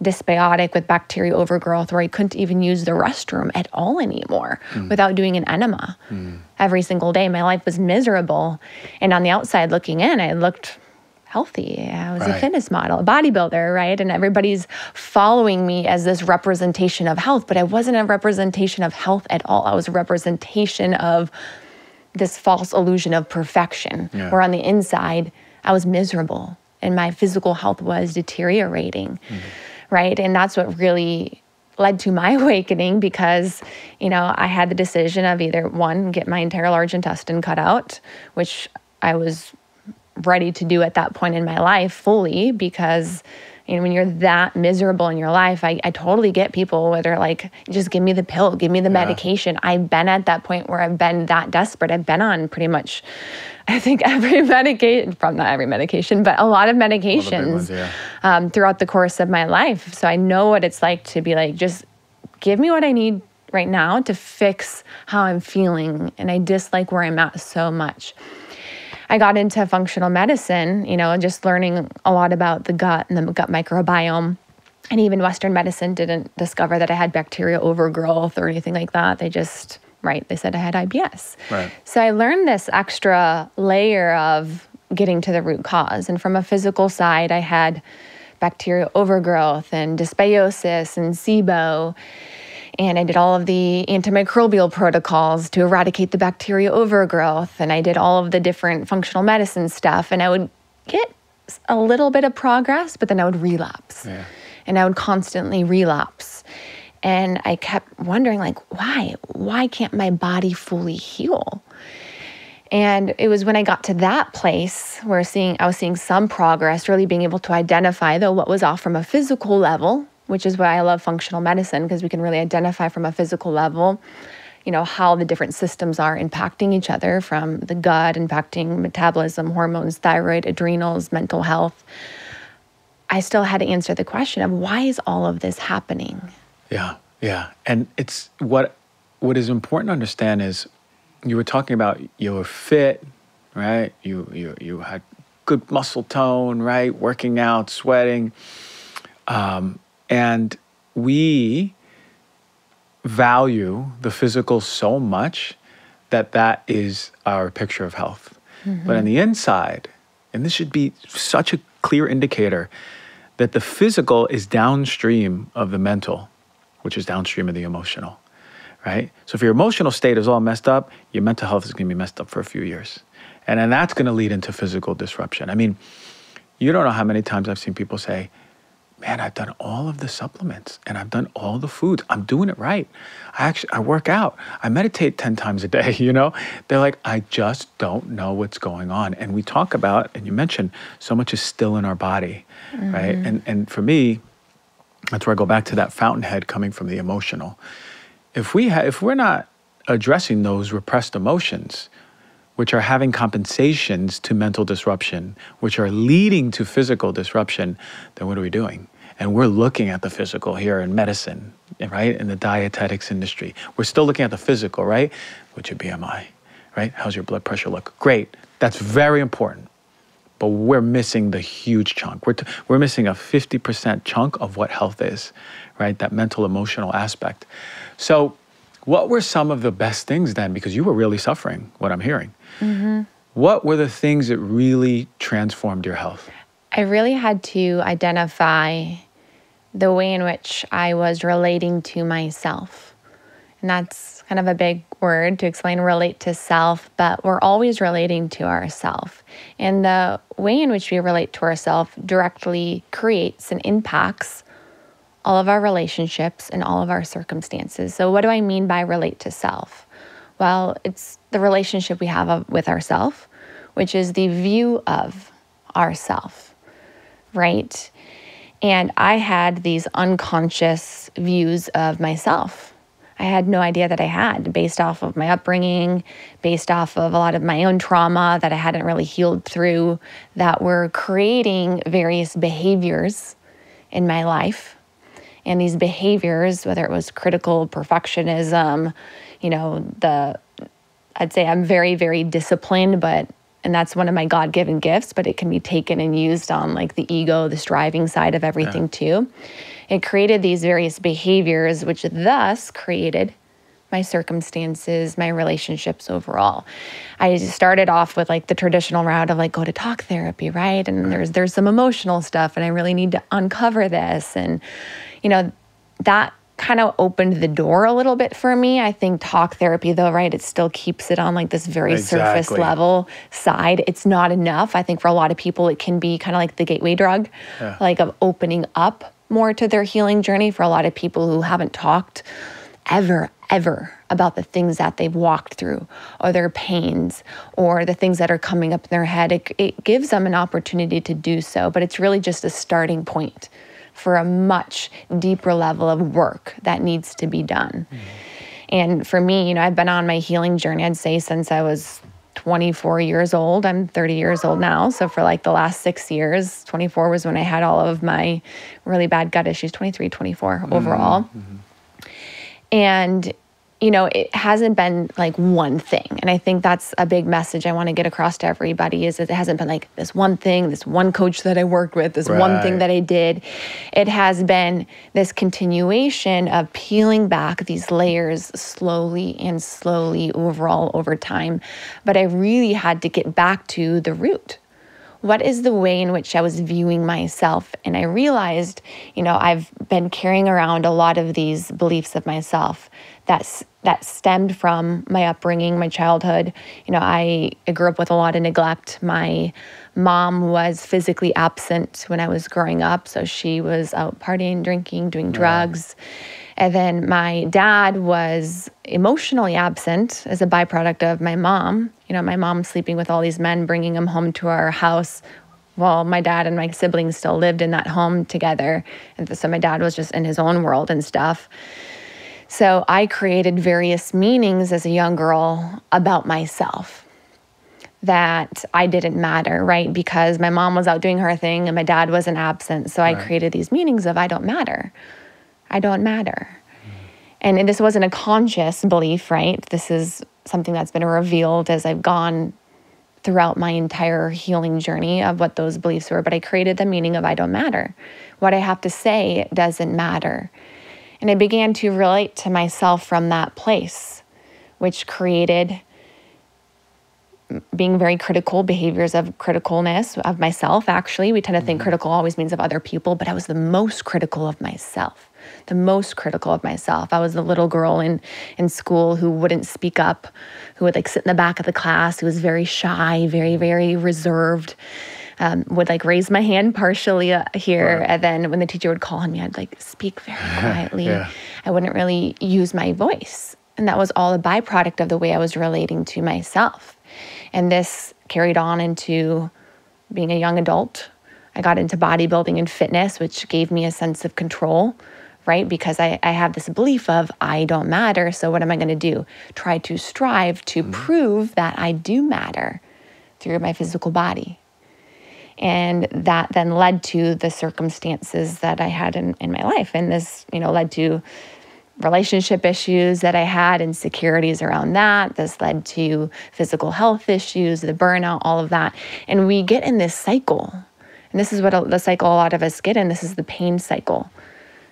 dysbiotic, with bacteria overgrowth, where I couldn't even use the restroom at all anymore without doing an enema. Every single day. My life was miserable. And on the outside looking in, I looked healthy. I was a fitness model, a bodybuilder, right? And everybody's following me as this representation of health, but I wasn't a representation of health at all. I was a representation of this false illusion of perfection, where on the inside, I was miserable and my physical health was deteriorating, right? And that's what really led to my awakening, because, I had the decision of either, one, get my entire large intestine cut out, which I was ready to do at that point in my life fully, because, when you're that miserable in your life, I totally get people where they're like, just give me the pill, give me the medication. I've been at that point where I've been that desperate. I've been on pretty much, I think, every medication, not every medication, but a lot of medications throughout the course of my life. So I know what it's like to be like, just give me what I need right now to fix how I'm feeling. And I dislike where I'm at so much. I got into functional medicine, just learning a lot about the gut and the gut microbiome. And even Western medicine didn't discover that I had bacteria overgrowth or anything like that. They just, they said I had IBS. Right. So I learned this extra layer of getting to the root cause. And from a physical side, I had bacteria overgrowth and dysbiosis and SIBO. And I did all of the antimicrobial protocols to eradicate the bacteria overgrowth. And I did all of the different functional medicine stuff. And I would get a little bit of progress, but then I would relapse. And I would constantly relapse. And I kept wondering, like, why? Why can't my body fully heal? And it was when I got to that place where I was seeing some progress, really being able to identify, though, what was off from a physical level, which is why I love functional medicine, because we can really identify from a physical level, how the different systems are impacting each other, from the gut impacting metabolism, hormones, thyroid, adrenals, mental health. I still had to answer the question of, why is all of this happening? Yeah. And it's what what is important to understand is you were talking about you were fit, right? You had good muscle tone, right? Working out, sweating. And we value the physical so much that is our picture of health. But on the inside, and this should be such a clear indicator that the physical is downstream of the mental, which is downstream of the emotional, right? So if your emotional state is all messed up, your mental health is going to be messed up for a few years. And then that's going to lead into physical disruption. I mean, you don't know how many times I've seen people say, man, I've done all of the supplements and I've done all the foods. I'm doing it right. I work out. I meditate 10 times a day, you know? They're like, I just don't know what's going on. And we talk about, and you mentioned, so much is still in our body, right? And for me, that's where I go back to that fountainhead coming from the emotional. If we're not addressing those repressed emotions, which are having compensations to mental disruption, which are leading to physical disruption, then what are we doing? And we're looking at the physical here in medicine, right? In the dietetics industry. We're still looking at the physical, right? What's your BMI, right? How's your blood pressure look? Great, that's very important. But we're missing the huge chunk. We're missing a 50% chunk of what health is, right? That mental, emotional aspect. So what were some of the best things then? Because you were really suffering, what I'm hearing. What were the things that really transformed your health? I really had to identify the way in which I was relating to myself. And that's kind of a big word to explain, relate to self, but we're always relating to ourself. And the way in which we relate to ourself directly creates and impacts all of our relationships and all of our circumstances. So what do I mean by relate to self? Well, it's the relationship we have with ourself, which is the view of ourself, right? And I had these unconscious views of myself. I had no idea that I had, based off of my upbringing, based off of a lot of my own trauma that I hadn't really healed through, that were creating various behaviors in my life. And these behaviors, whether it was critical perfectionism, you know, I'd say I'm very, very disciplined, and that's one of my God-given gifts, but it can be taken and used on like the ego, the striving side of everything too. It created these various behaviors, which thus created my circumstances, my relationships overall. I started off with like the traditional route of like go to talk therapy, right? And there's some emotional stuff and I really need to uncover this. And, you know, that kind of opened the door a little bit for me. I think talk therapy though, right, it still keeps it on like this very surface level side. It's not enough. I think for a lot of people, it can be kind of like the gateway drug, like of opening up more to their healing journey. For a lot of people who haven't talked ever about the things that they've walked through or their pains or the things that are coming up in their head, it gives them an opportunity to do so, but it's really just a starting point for a much deeper level of work that needs to be done. And for me, you know, I've been on my healing journey, I'd say since I was 24 years old. I'm 30 years old now. So for like the last 6 years, 24 was when I had all of my really bad gut issues, 23, 24 overall. And, you know, it hasn't been like one thing. And I think that's a big message I want to get across to everybody is that it hasn't been like this one thing, this one coach that I worked with, this one thing that I did. It has been this continuation of peeling back these layers slowly and slowly overall over time. But I really had to get back to the root. What is the way in which I was viewing myself? And I realized, you know, I've been carrying around a lot of these beliefs of myself that stemmed from my upbringing, my childhood. You know, I grew up with a lot of neglect. My mom was physically absent when I was growing up. So she was out partying, drinking, doing drugs. And then my dad was emotionally absent as a byproduct of my mom. You know, my mom sleeping with all these men, bringing them home to our house while my dad and my siblings still lived in that home together. And so my dad was just in his own world and stuff. So I created various meanings as a young girl about myself that I didn't matter, right? Because my mom was out doing her thing and my dad wasn't absent. So I created these meanings of I don't matter. I don't matter. And this wasn't a conscious belief, right? This is something that's been revealed as I've gone throughout my entire healing journey of what those beliefs were. But I created the meaning of I don't matter. What I have to say doesn't matter. And I began to relate to myself from that place, which created being very critical, behaviors of criticalness of myself, actually. We tend to think critical always means of other people, but I was the most critical of myself. The most critical of myself. I was the little girl in school who wouldn't speak up, who would like sit in the back of the class, who was very shy, very, very reserved, would like raise my hand partially here. Right. And then when the teacher would call on me, I'd like speak very quietly. Yeah. I wouldn't really use my voice. And that was all a byproduct of the way I was relating to myself. And this carried on into being a young adult. I got into bodybuilding and fitness, which gave me a sense of control, right? Because I have this belief of I don't matter. So what am I going to do? Try to strive to prove that I do matter through my physical body. And that then led to the circumstances that I had in my life. And this, led to relationship issues that I had, insecurities around that. This led to physical health issues, the burnout, all of that. And we get in this cycle. And this is what the cycle a lot of us get in. This is the pain cycle.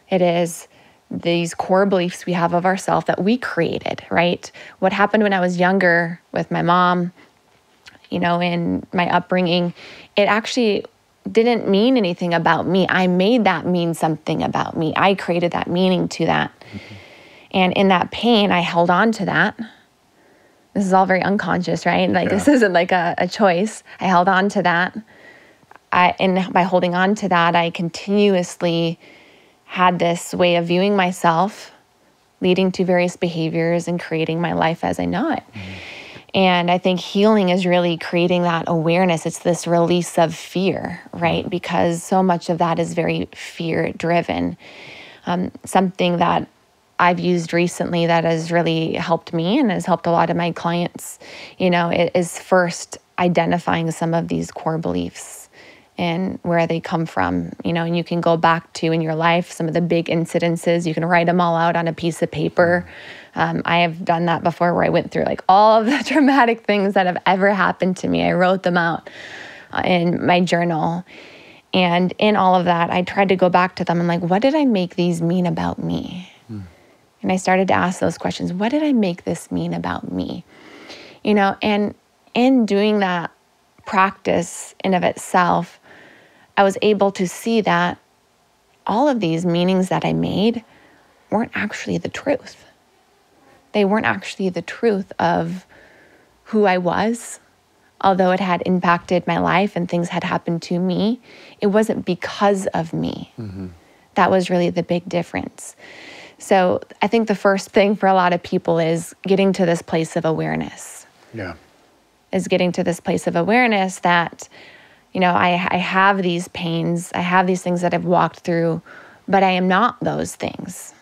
It is these core beliefs we have of ourselves that we created, right? What happened when I was younger with my mom, in my upbringing, it actually didn't mean anything about me. I made that mean something about me. I created that meaning to that. Mm-hmm. And in that pain, I held on to that. This is all very unconscious, right? This isn't like a choice. I held on to that. And by holding on to that, I continuously had this way of viewing myself, leading to various behaviors and creating my life as I know it. Mm-hmm. And I think healing is really creating that awareness. It's this release of fear, right? Because so much of that is very fear-driven. Something that I've used recently that has really helped me and has helped a lot of my clients, it is first identifying some of these core beliefs and where they come from, and you can go back to in your life some of the big incidences. You can write them all out on a piece of paper. I have done that before where I went through like all of the traumatic things that have ever happened to me. I wrote them out in my journal. And in all of that, I tried to go back to them and like, what did I make these mean about me? And I started to ask those questions. What did I make this mean about me? And in doing that practice in of itself, I was able to see that all of these meanings that I made weren't actually the truth. They weren't actually the truth of who I was. Although it had impacted my life and things had happened to me, it wasn't because of me. Mm-hmm. That was really the big difference. So I think the first thing for a lot of people is getting to this place of awareness. Yeah. Is getting to this place of awareness that, I have these pains, I have these things that I've walked through, but I am not those things.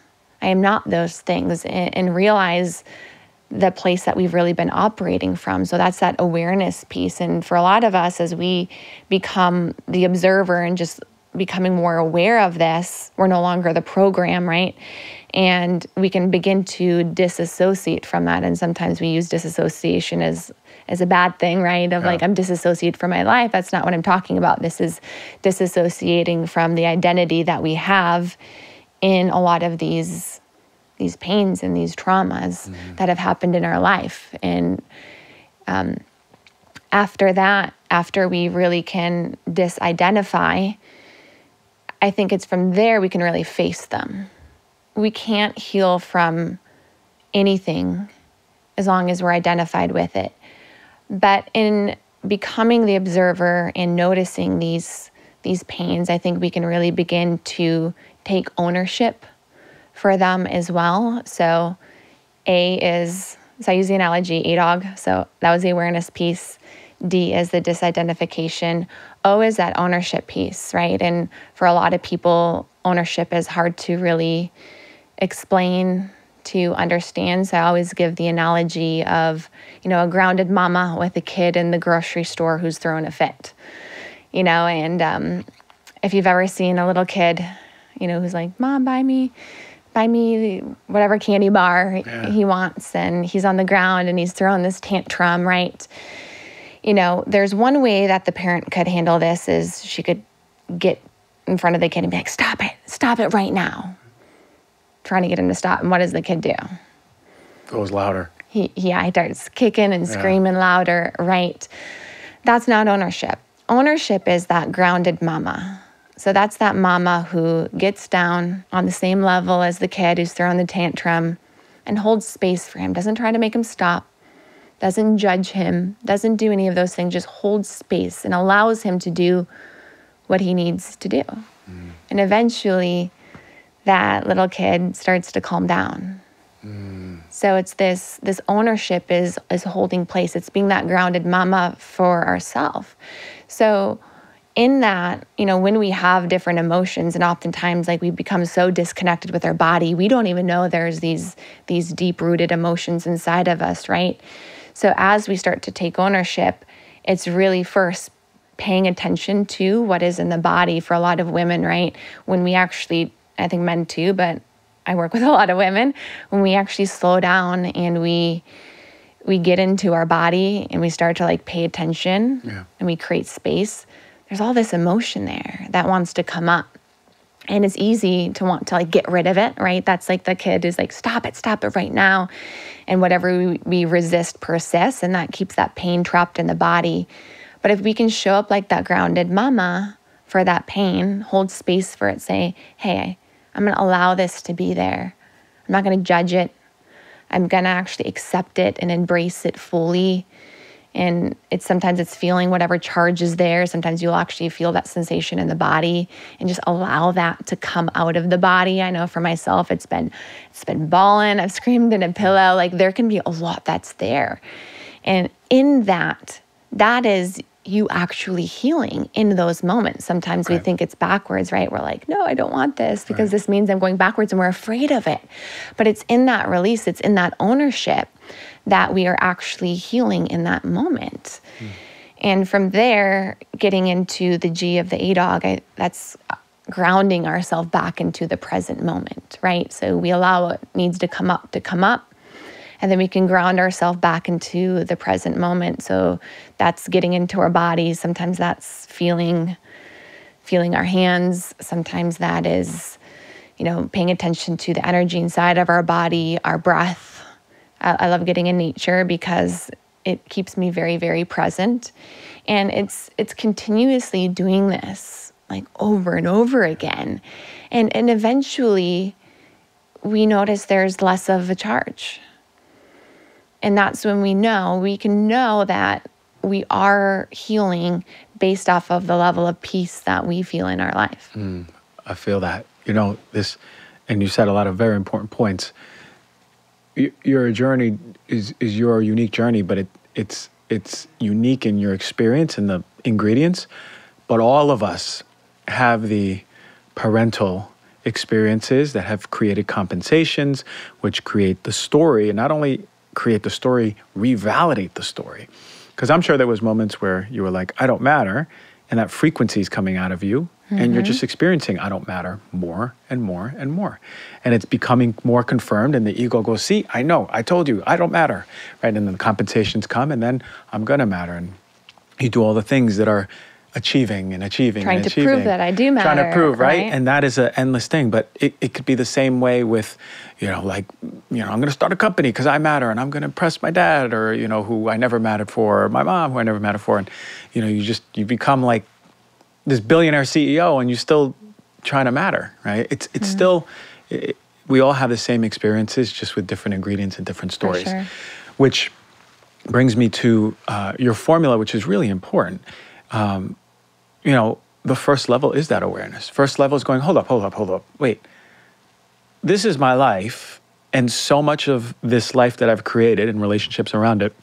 I am not those things, and realize the place that we've really been operating from. So that's that awareness piece. And for a lot of us, as we become the observer and just becoming more aware of this, we're no longer the program, right? And we can begin to disassociate from that. And sometimes we use disassociation as a bad thing, right? Of like, I'm disassociated from my life. That's not what I'm talking about. This is disassociating from the identity that we have in a lot of these pains and these traumas that have happened in our life. And after that, after we really can disidentify, I think it's from there we can really face them. We can't heal from anything as long as we're identified with it. But in becoming the observer and noticing these pains, I think we can really begin to take ownership for them as well. So A is, so I use the analogy ADOG. So that was the awareness piece. D is the disidentification. O is that ownership piece, right? And for a lot of people, ownership is hard to really explain, to understand. So I always give the analogy of, a grounded mama with a kid in the grocery store who's throwing a fit, and if you've ever seen a little kid, who's like, Mom, buy me buy me whatever candy bar he wants, and he's on the ground and he's throwing this tantrum, right? You know, there's one way that the parent could handle this is she could get in front of the kid and be like, stop it right now. Trying to get him to stop. And what does the kid do? Goes louder. He starts kicking and screaming louder, right? That's not ownership. Ownership is that grounded mama. So that's that mama who gets down on the same level as the kid who's throwing the tantrum and holds space for him, doesn't try to make him stop, doesn't judge him, doesn't do any of those things, just holds space and allows him to do what he needs to do. And eventually, that little kid starts to calm down. So it's this ownership is holding place. It's being that grounded mama for ourselves. So in that, you know, when we have different emotions, and oftentimes like we become so disconnected with our body, we don't even know there's these deep-rooted emotions inside of us, right? So as we start to take ownership, it's really first paying attention to what is in the body for a lot of women, right? When we actually, I think men too, but I work with a lot of women, when we actually slow down and we get into our body and we start to like pay attention and we create space, there's all this emotion there that wants to come up. And it's easy to want to like get rid of it, right? That's like the kid is like, stop it right now. And whatever we resist persists, and that keeps that pain trapped in the body. But if we can show up like that grounded mama for that pain, hold space for it, say, hey, I'm going to allow this to be there. I'm not going to judge it. I'm going to actually accept it and embrace it fully. And sometimes it's feeling whatever charge is there. Sometimes you'll actually feel that sensation in the body and just allow that to come out of the body. I know for myself, it's been bawling. I've screamed in a pillow. Like there can be a lot that's there. And in that is you actually healing in those moments. Sometimes we think it's backwards, right? We're like, no, I don't want this because this means I'm going backwards, and we're afraid of it. But it's in that release, it's in that ownership that we are actually healing in that moment. And from there, getting into the G of the ADOG, that's grounding ourselves back into the present moment, right? So we allow what needs to come up, and then we can ground ourselves back into the present moment. So that's getting into our bodies. Sometimes that's feeling our hands. Sometimes that is, you know, paying attention to the energy inside of our body, our breath. I love getting in nature because it keeps me very, very present. And it's continuously doing this like over and over again. And eventually we notice there's less of a charge. And that's when we can know that we are healing based off of the level of peace that we feel in our life. I feel that. You know, this, and you said a lot of very important points. Your journey is your unique journey, but it's unique in your experience and the ingredients. But all of us have the parental experiences that have created compensations, which create the story, and not only create the story, revalidate the story. Because I'm sure there was moments where you were like, I don't matter, and that frequency is coming out of you, and you're just experiencing I don't matter more and more and more. And it's becoming more confirmed, and the ego goes, see, I know, I told you, I don't matter, right? And then the compensations come, and then I'm gonna matter. And you do all the things that are achieving and achieving trying and to prove that I do matter. Trying to prove, right? And that is an endless thing. But it could be the same way with, I'm going to start a company because I matter, and I'm going to impress my dad, or, who I never mattered for, or my mom who I never mattered for. And, you become like this billionaire CEO, and you're still trying to matter, right? It's still, we all have the same experiences, just with different ingredients and different stories. For sure. Which brings me to your formula, which is really important. The first level is that awareness. First level is going, hold up. Wait, this is my life. And so much of this life that I've created and relationships around it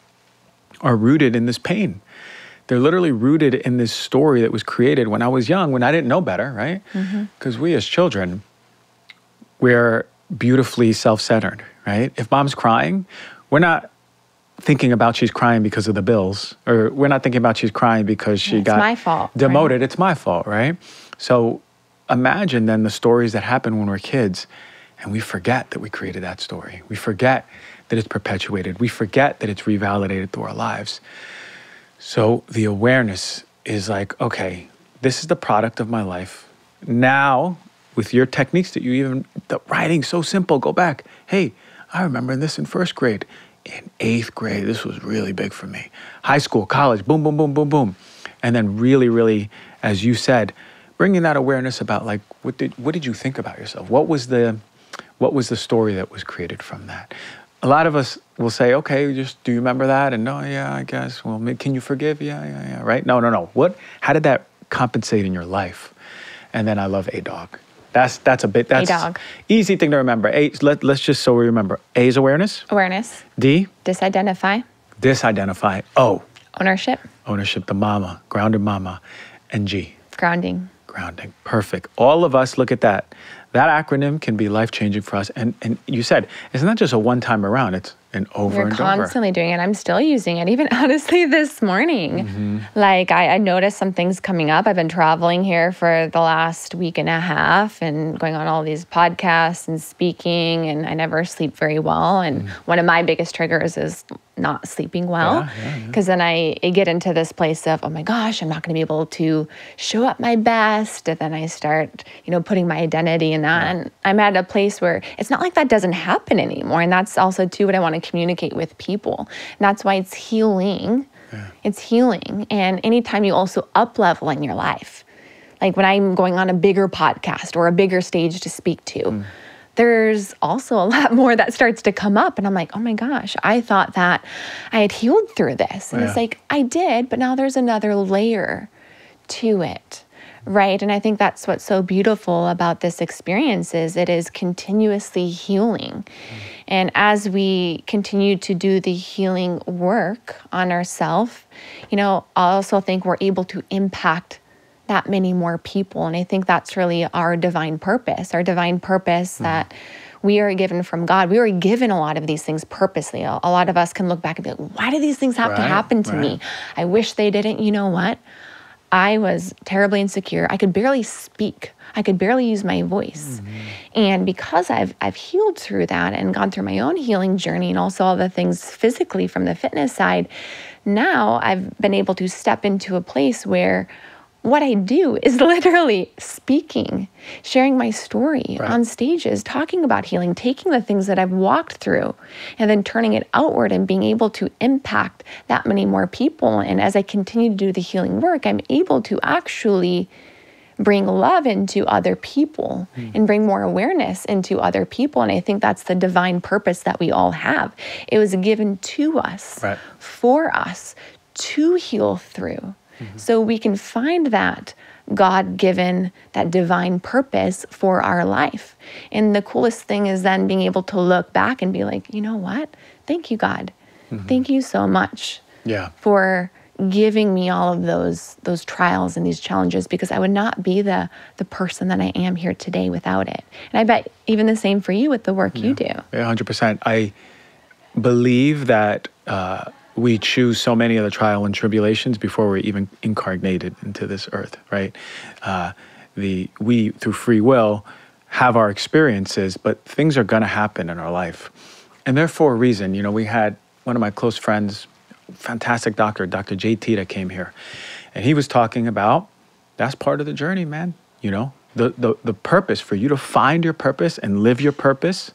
are rooted in this pain. They're literally rooted in this story that was created when I was young, when I didn't know better, right? Because we as children, we're beautifully self-centered, right? If mom's crying, we're not thinking about she's crying because of the bills, or we're not thinking about she's crying because she got my fault, demoted. Right? It's my fault, right? So imagine then the stories that happen when we're kids, And we forget that we created that story. We forget that it's perpetuated. We forget that it's revalidated through our lives. So the awareness is like, okay, this is the product of my life. Now, with your techniques that you even, the writing so simple, go back. Hey, I remember this in first grade. In 8th grade, this was really big for me. High school, college, boom, boom, boom, boom, boom. And then really, really, as you said, bringing that awareness about like, what did you think about yourself? What was the story that was created from that? A lot of us will say, okay, just do you remember that? And no, yeah, I guess. Well, can you forgive? Yeah, right? No. How did that compensate in your life? And then I love ADOG. That's ADOG. Easy thing to remember. Let's just so we remember. A is awareness. Awareness. D. Disidentify. Disidentify. O. Ownership. Ownership, the mama, grounded mama. And G. Grounding. Grounding. Perfect. All of us look at that. That acronym can be life-changing for us. And you said, it's not just a one-time around, it's an over and over. You're constantly doing it. I'm still using it, even honestly this morning. Mm-hmm. Like I noticed some things coming up. I've been traveling here for the last week and a half and going on all these podcasts and speaking, and I never sleep very well. And one of my biggest triggers is not sleeping well, because then I get into this place of, oh my gosh, I'm not going to be able to show up my best. And then I start, putting my identity in that. And I'm at a place where it's not like that doesn't happen anymore. And that's also too what I want to communicate with people. And that's why it's healing. Yeah. It's healing. And anytime you also up level in your life, like when I'm going on a bigger podcast or a bigger stage to speak to, there's also a lot more that starts to come up. And I'm like, oh my gosh, I thought that I had healed through this. And it's like, I did, but now there's another layer to it, right? And I think that's what's so beautiful about this experience is it is continuously healing. And as we continue to do the healing work on ourselves, I also think we're able to impact that many more people. And I think that's really our divine purpose that we are given from God. We were given a lot of these things purposely. A lot of us can look back and be like, why do these things have to happen to me? I wish they didn't. You know what? I was terribly insecure. I could barely speak. I could barely use my voice. And because I've healed through that and gone through my own healing journey and also all the things physically from the fitness side, now I've been able to step into a place where what I do is literally speaking, sharing my story on stages, talking about healing, taking the things that I've walked through and then turning it outward and being able to impact that many more people. And as I continue to do the healing work, I'm able to actually bring love into other people and bring more awareness into other people. And I think that's the divine purpose that we all have. It was given to us, for us to heal through. So we can find that God-given, that divine purpose for our life. And the coolest thing is then being able to look back and be like, you know what? Thank you, God. Thank you so much for giving me all of those trials and these challenges, because I would not be the person that I am here today without it. And I bet even the same for you with the work you do. Yeah, 100%. I believe that we choose so many of the trial and tribulations before we're even incarnated into this earth, right? We, through free will, have our experiences, but things are going to happen in our life. And they're for a reason. We had one of my close friends, fantastic doctor, Dr. JT, that came here. And he was talking about, that's part of the journey, man. The purpose, for you to find your purpose and live your purpose,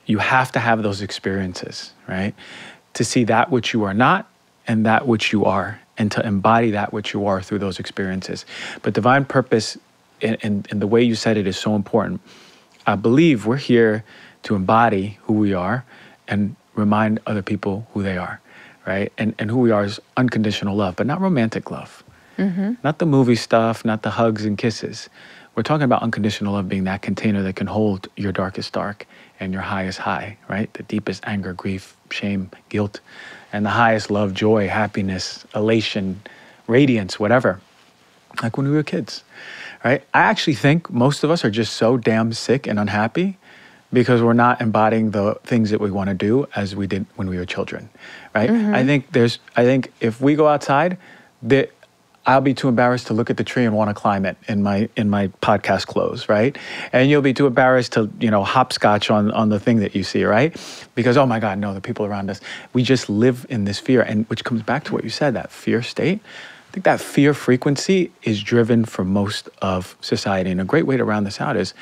you have to have those experiences, right? To see that which you are not and that which you are, and to embody that which you are through those experiences. But divine purpose, and the way you said it, is so important. I believe we're here to embody who we are and remind other people who they are, right? And who we are is unconditional love, but not romantic love. Not the movie stuff, not the hugs and kisses. We're talking about unconditional love being that container that can hold your darkest dark and your highest high, right? The deepest anger, grief, shame, guilt, and the highest love, joy, happiness, elation, radiance, whatever. Like when we were kids, right? I actually think most of us are just so damn sick and unhappy because we're not embodying the things that we want to do as we did when we were children, right? I think if we go outside, I'll be too embarrassed to look at the tree and want to climb it in my podcast clothes, right? And you'll be too embarrassed to, hopscotch on the thing that you see, right? Because, oh my God, no, the people around us, we just live in this fear. And which comes back to what you said, that fear state. I think that fear frequency is driven for most of society. And a great way to round this out is,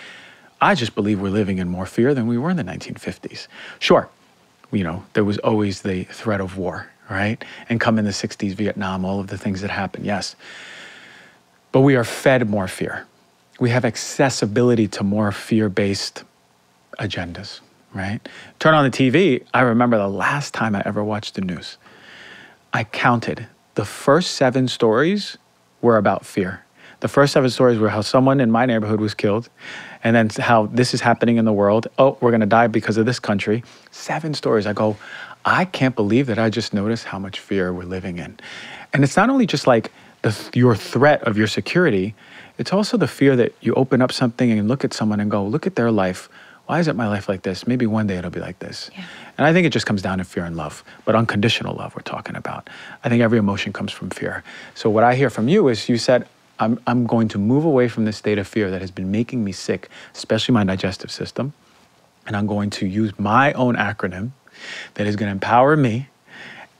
I just believe we're living in more fear than we were in the 1950s. Sure, there was always the threat of war, right? And come in the 60s, Vietnam, all of the things that happened, yes. But we are fed more fear. We have accessibility to more fear-based agendas, right? Turn on the TV, I remember the last time I ever watched the news. I counted. The first 7 stories were about fear. The first 7 stories were how someone in my neighborhood was killed, and then how this is happening in the world. Oh, we're gonna die because of this country. 7 stories. I go, I can't believe that I just noticed how much fear we're living in. And it's not only just like your threat of your security, it's also the fear that you open up something and look at someone and go, look at their life. Why isn't my life like this? Maybe one day it'll be like this. Yeah. And I think it just comes down to fear and love, but unconditional love we're talking about. I think every emotion comes from fear. So what I hear from you is you said, I'm going to move away from this state of fear that has been making me sick, especially my digestive system, and I'm going to use my own acronym that is going to empower me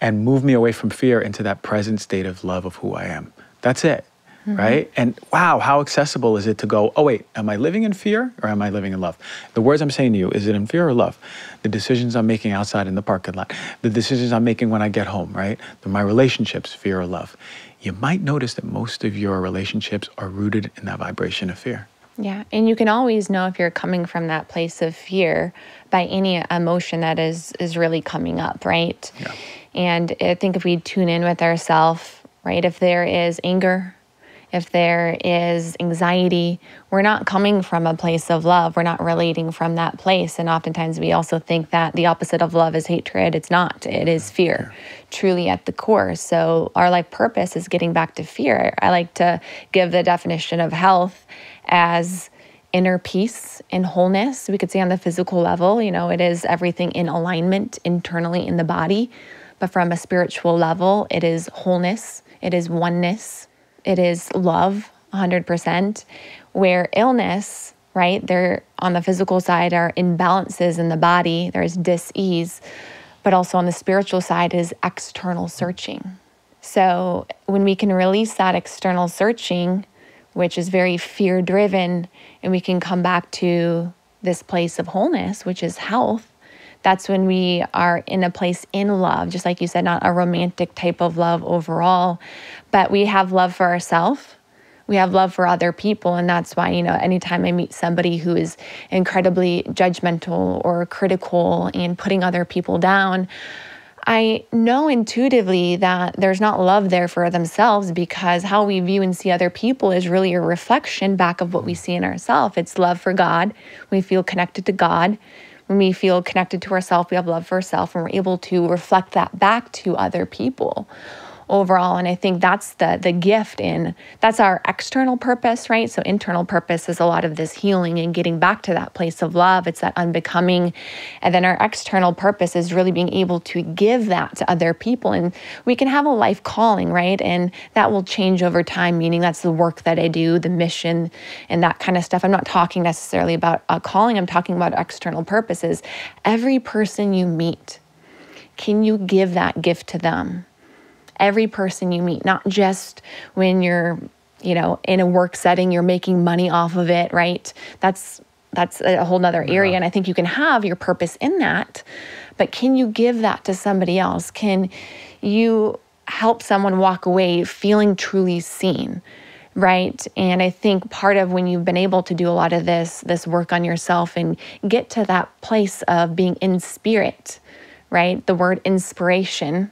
and move me away from fear into that present state of love of who I am. That's it, right? And wow, how accessible is it to go, oh wait, am I living in fear or am I living in love? The words I'm saying to you, is it in fear or love? The decisions I'm making outside in the parking lot, the decisions I'm making when I get home, right? My relationships, fear or love. You might notice that most of your relationships are rooted in that vibration of fear. Yeah, and you can always know if you're coming from that place of fear by any emotion that is really coming up, right? Yeah. And I think if we tune in with ourselves, right, if there is anger, if there is anxiety, we're not coming from a place of love. We're not relating from that place. And oftentimes we also think that the opposite of love is hatred. It's not. It is fear, truly at the core. So our life purpose is getting back to fear. I like to give the definition of health as inner peace and wholeness. We could say on the physical level, it is everything in alignment internally in the body. But from a spiritual level, it is wholeness. It is oneness. It is love, 100%, where illness, right, there on the physical side are imbalances in the body, there's dis-ease, but also on the spiritual side is external searching. So when we can release that external searching, which is very fear-driven, and we can come back to this place of wholeness, which is health, that's when we are in a place in love, just like you said, not a romantic type of love overall, but we have love for ourselves. We have love for other people. And that's why, anytime I meet somebody who is incredibly judgmental or critical and putting other people down, I know intuitively that there's not love there for themselves, because how we view and see other people is really a reflection back of what we see in ourselves. It's love for God. We feel connected to God. When we feel connected to ourselves, we have love for ourselves, and we're able to reflect that back to other people overall. And I think that's the gift, and that's our external purpose, right? So internal purpose is a lot of this healing and getting back to that place of love. It's that unbecoming. And then our external purpose is really being able to give that to other people. And we can have a life calling, right? And that will change over time, meaning that's the work that I do, the mission and that kind of stuff. I'm not talking necessarily about a calling. I'm talking about external purposes. Every person you meet, can you give that gift to them? Every person you meet, not just when you're, in a work setting, you're making money off of it, right? That's a whole nother area. And I think you can have your purpose in that, but can you give that to somebody else? Can you help someone walk away feeling truly seen, right? And I think part of when you've been able to do a lot of this work on yourself and get to that place of being in spirit, right? The word inspiration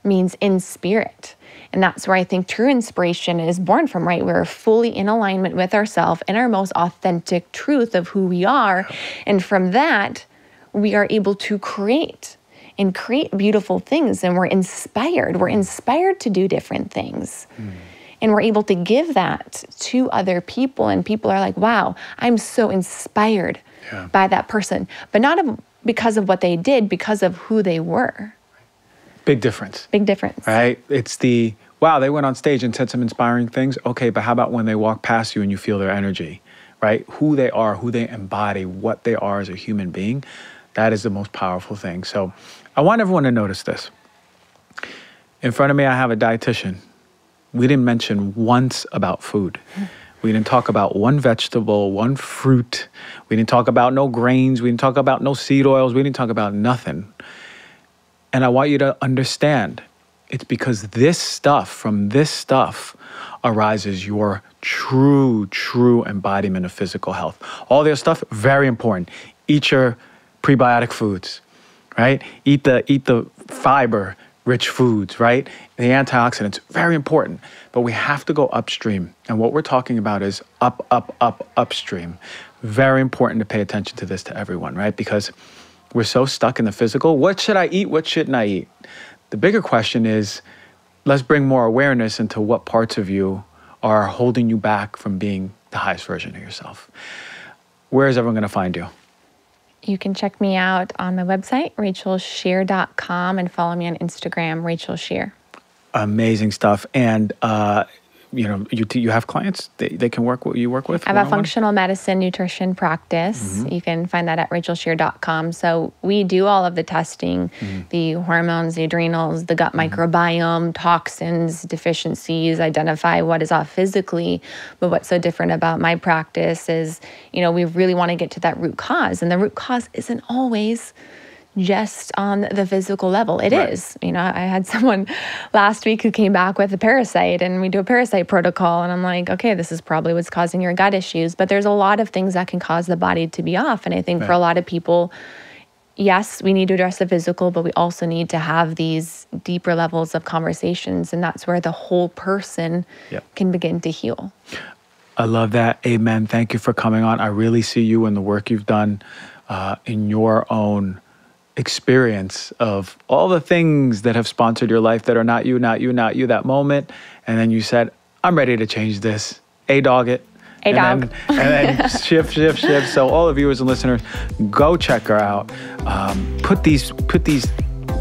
means in spirit. And that's where I think true inspiration is born from, right? We're fully in alignment with ourselves and our most authentic truth of who we are. And from that, we are able to create beautiful things. And we're inspired. We're inspired to do different things. And we're able to give that to other people. And people are like, wow, I'm so inspired by that person. But not because of what they did, because of who they were. Big difference. Big difference. Right? It's wow, they went on stage and said some inspiring things. Okay, but how about when they walk past you and you feel their energy, right? Who they are, who they embody, what they are as a human being. That is the most powerful thing. So I want everyone to notice this. In front of me, I have a dietitian. We didn't mention once about food. We didn't talk about one vegetable, one fruit. We didn't talk about no grains. We didn't talk about no seed oils. We didn't talk about nothing. And I want you to understand, it's because from this stuff arises your true embodiment of physical health. All the other stuff, very important. Eat your prebiotic foods, right? Eat the fiber-rich foods, right? The antioxidants, very important. But we have to go upstream. And what we're talking about is upstream. Very important to pay attention to this to everyone, right? Because we're so stuck in the physical. What should I eat? What shouldn't I eat? The bigger question is, let's bring more awareness into what parts of you are holding you back from being the highest version of yourself. Where is everyone going to find you? You can check me out on my website, rachelscheer.com, and follow me on Instagram, Rachel Scheer. Amazing stuff. And you have clients they can work with. You work with. I have a functional medicine nutrition practice. Mm-hmm. You can find that at rachelscheer.com. So we do all of the testing, the hormones, the adrenals, the gut microbiome, toxins, deficiencies, identify what is off physically. But what's so different about my practice is, we really want to get to that root cause. And the root cause isn't always just on the physical level. It is. I had someone last week who came back with a parasite, and we do a parasite protocol, and I'm like, okay, this is probably what's causing your gut issues. But there's a lot of things that can cause the body to be off. And I think for a lot of people, yes, we need to address the physical, but we also need to have these deeper levels of conversations. And that's where the whole person can begin to heal. I love that. Amen. Thank you for coming on. I really see you and the work you've done in your own experience of all the things that have sponsored your life that are not you, that moment. And then you said, I'm ready to change this. ADOG it. ADOG. And then shift. So all the viewers and listeners, go check her out. Put these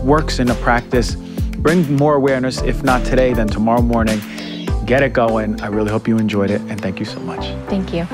works into practice. Bring more awareness. If not today, then tomorrow morning. Get it going. I really hope you enjoyed it. And thank you so much. Thank you.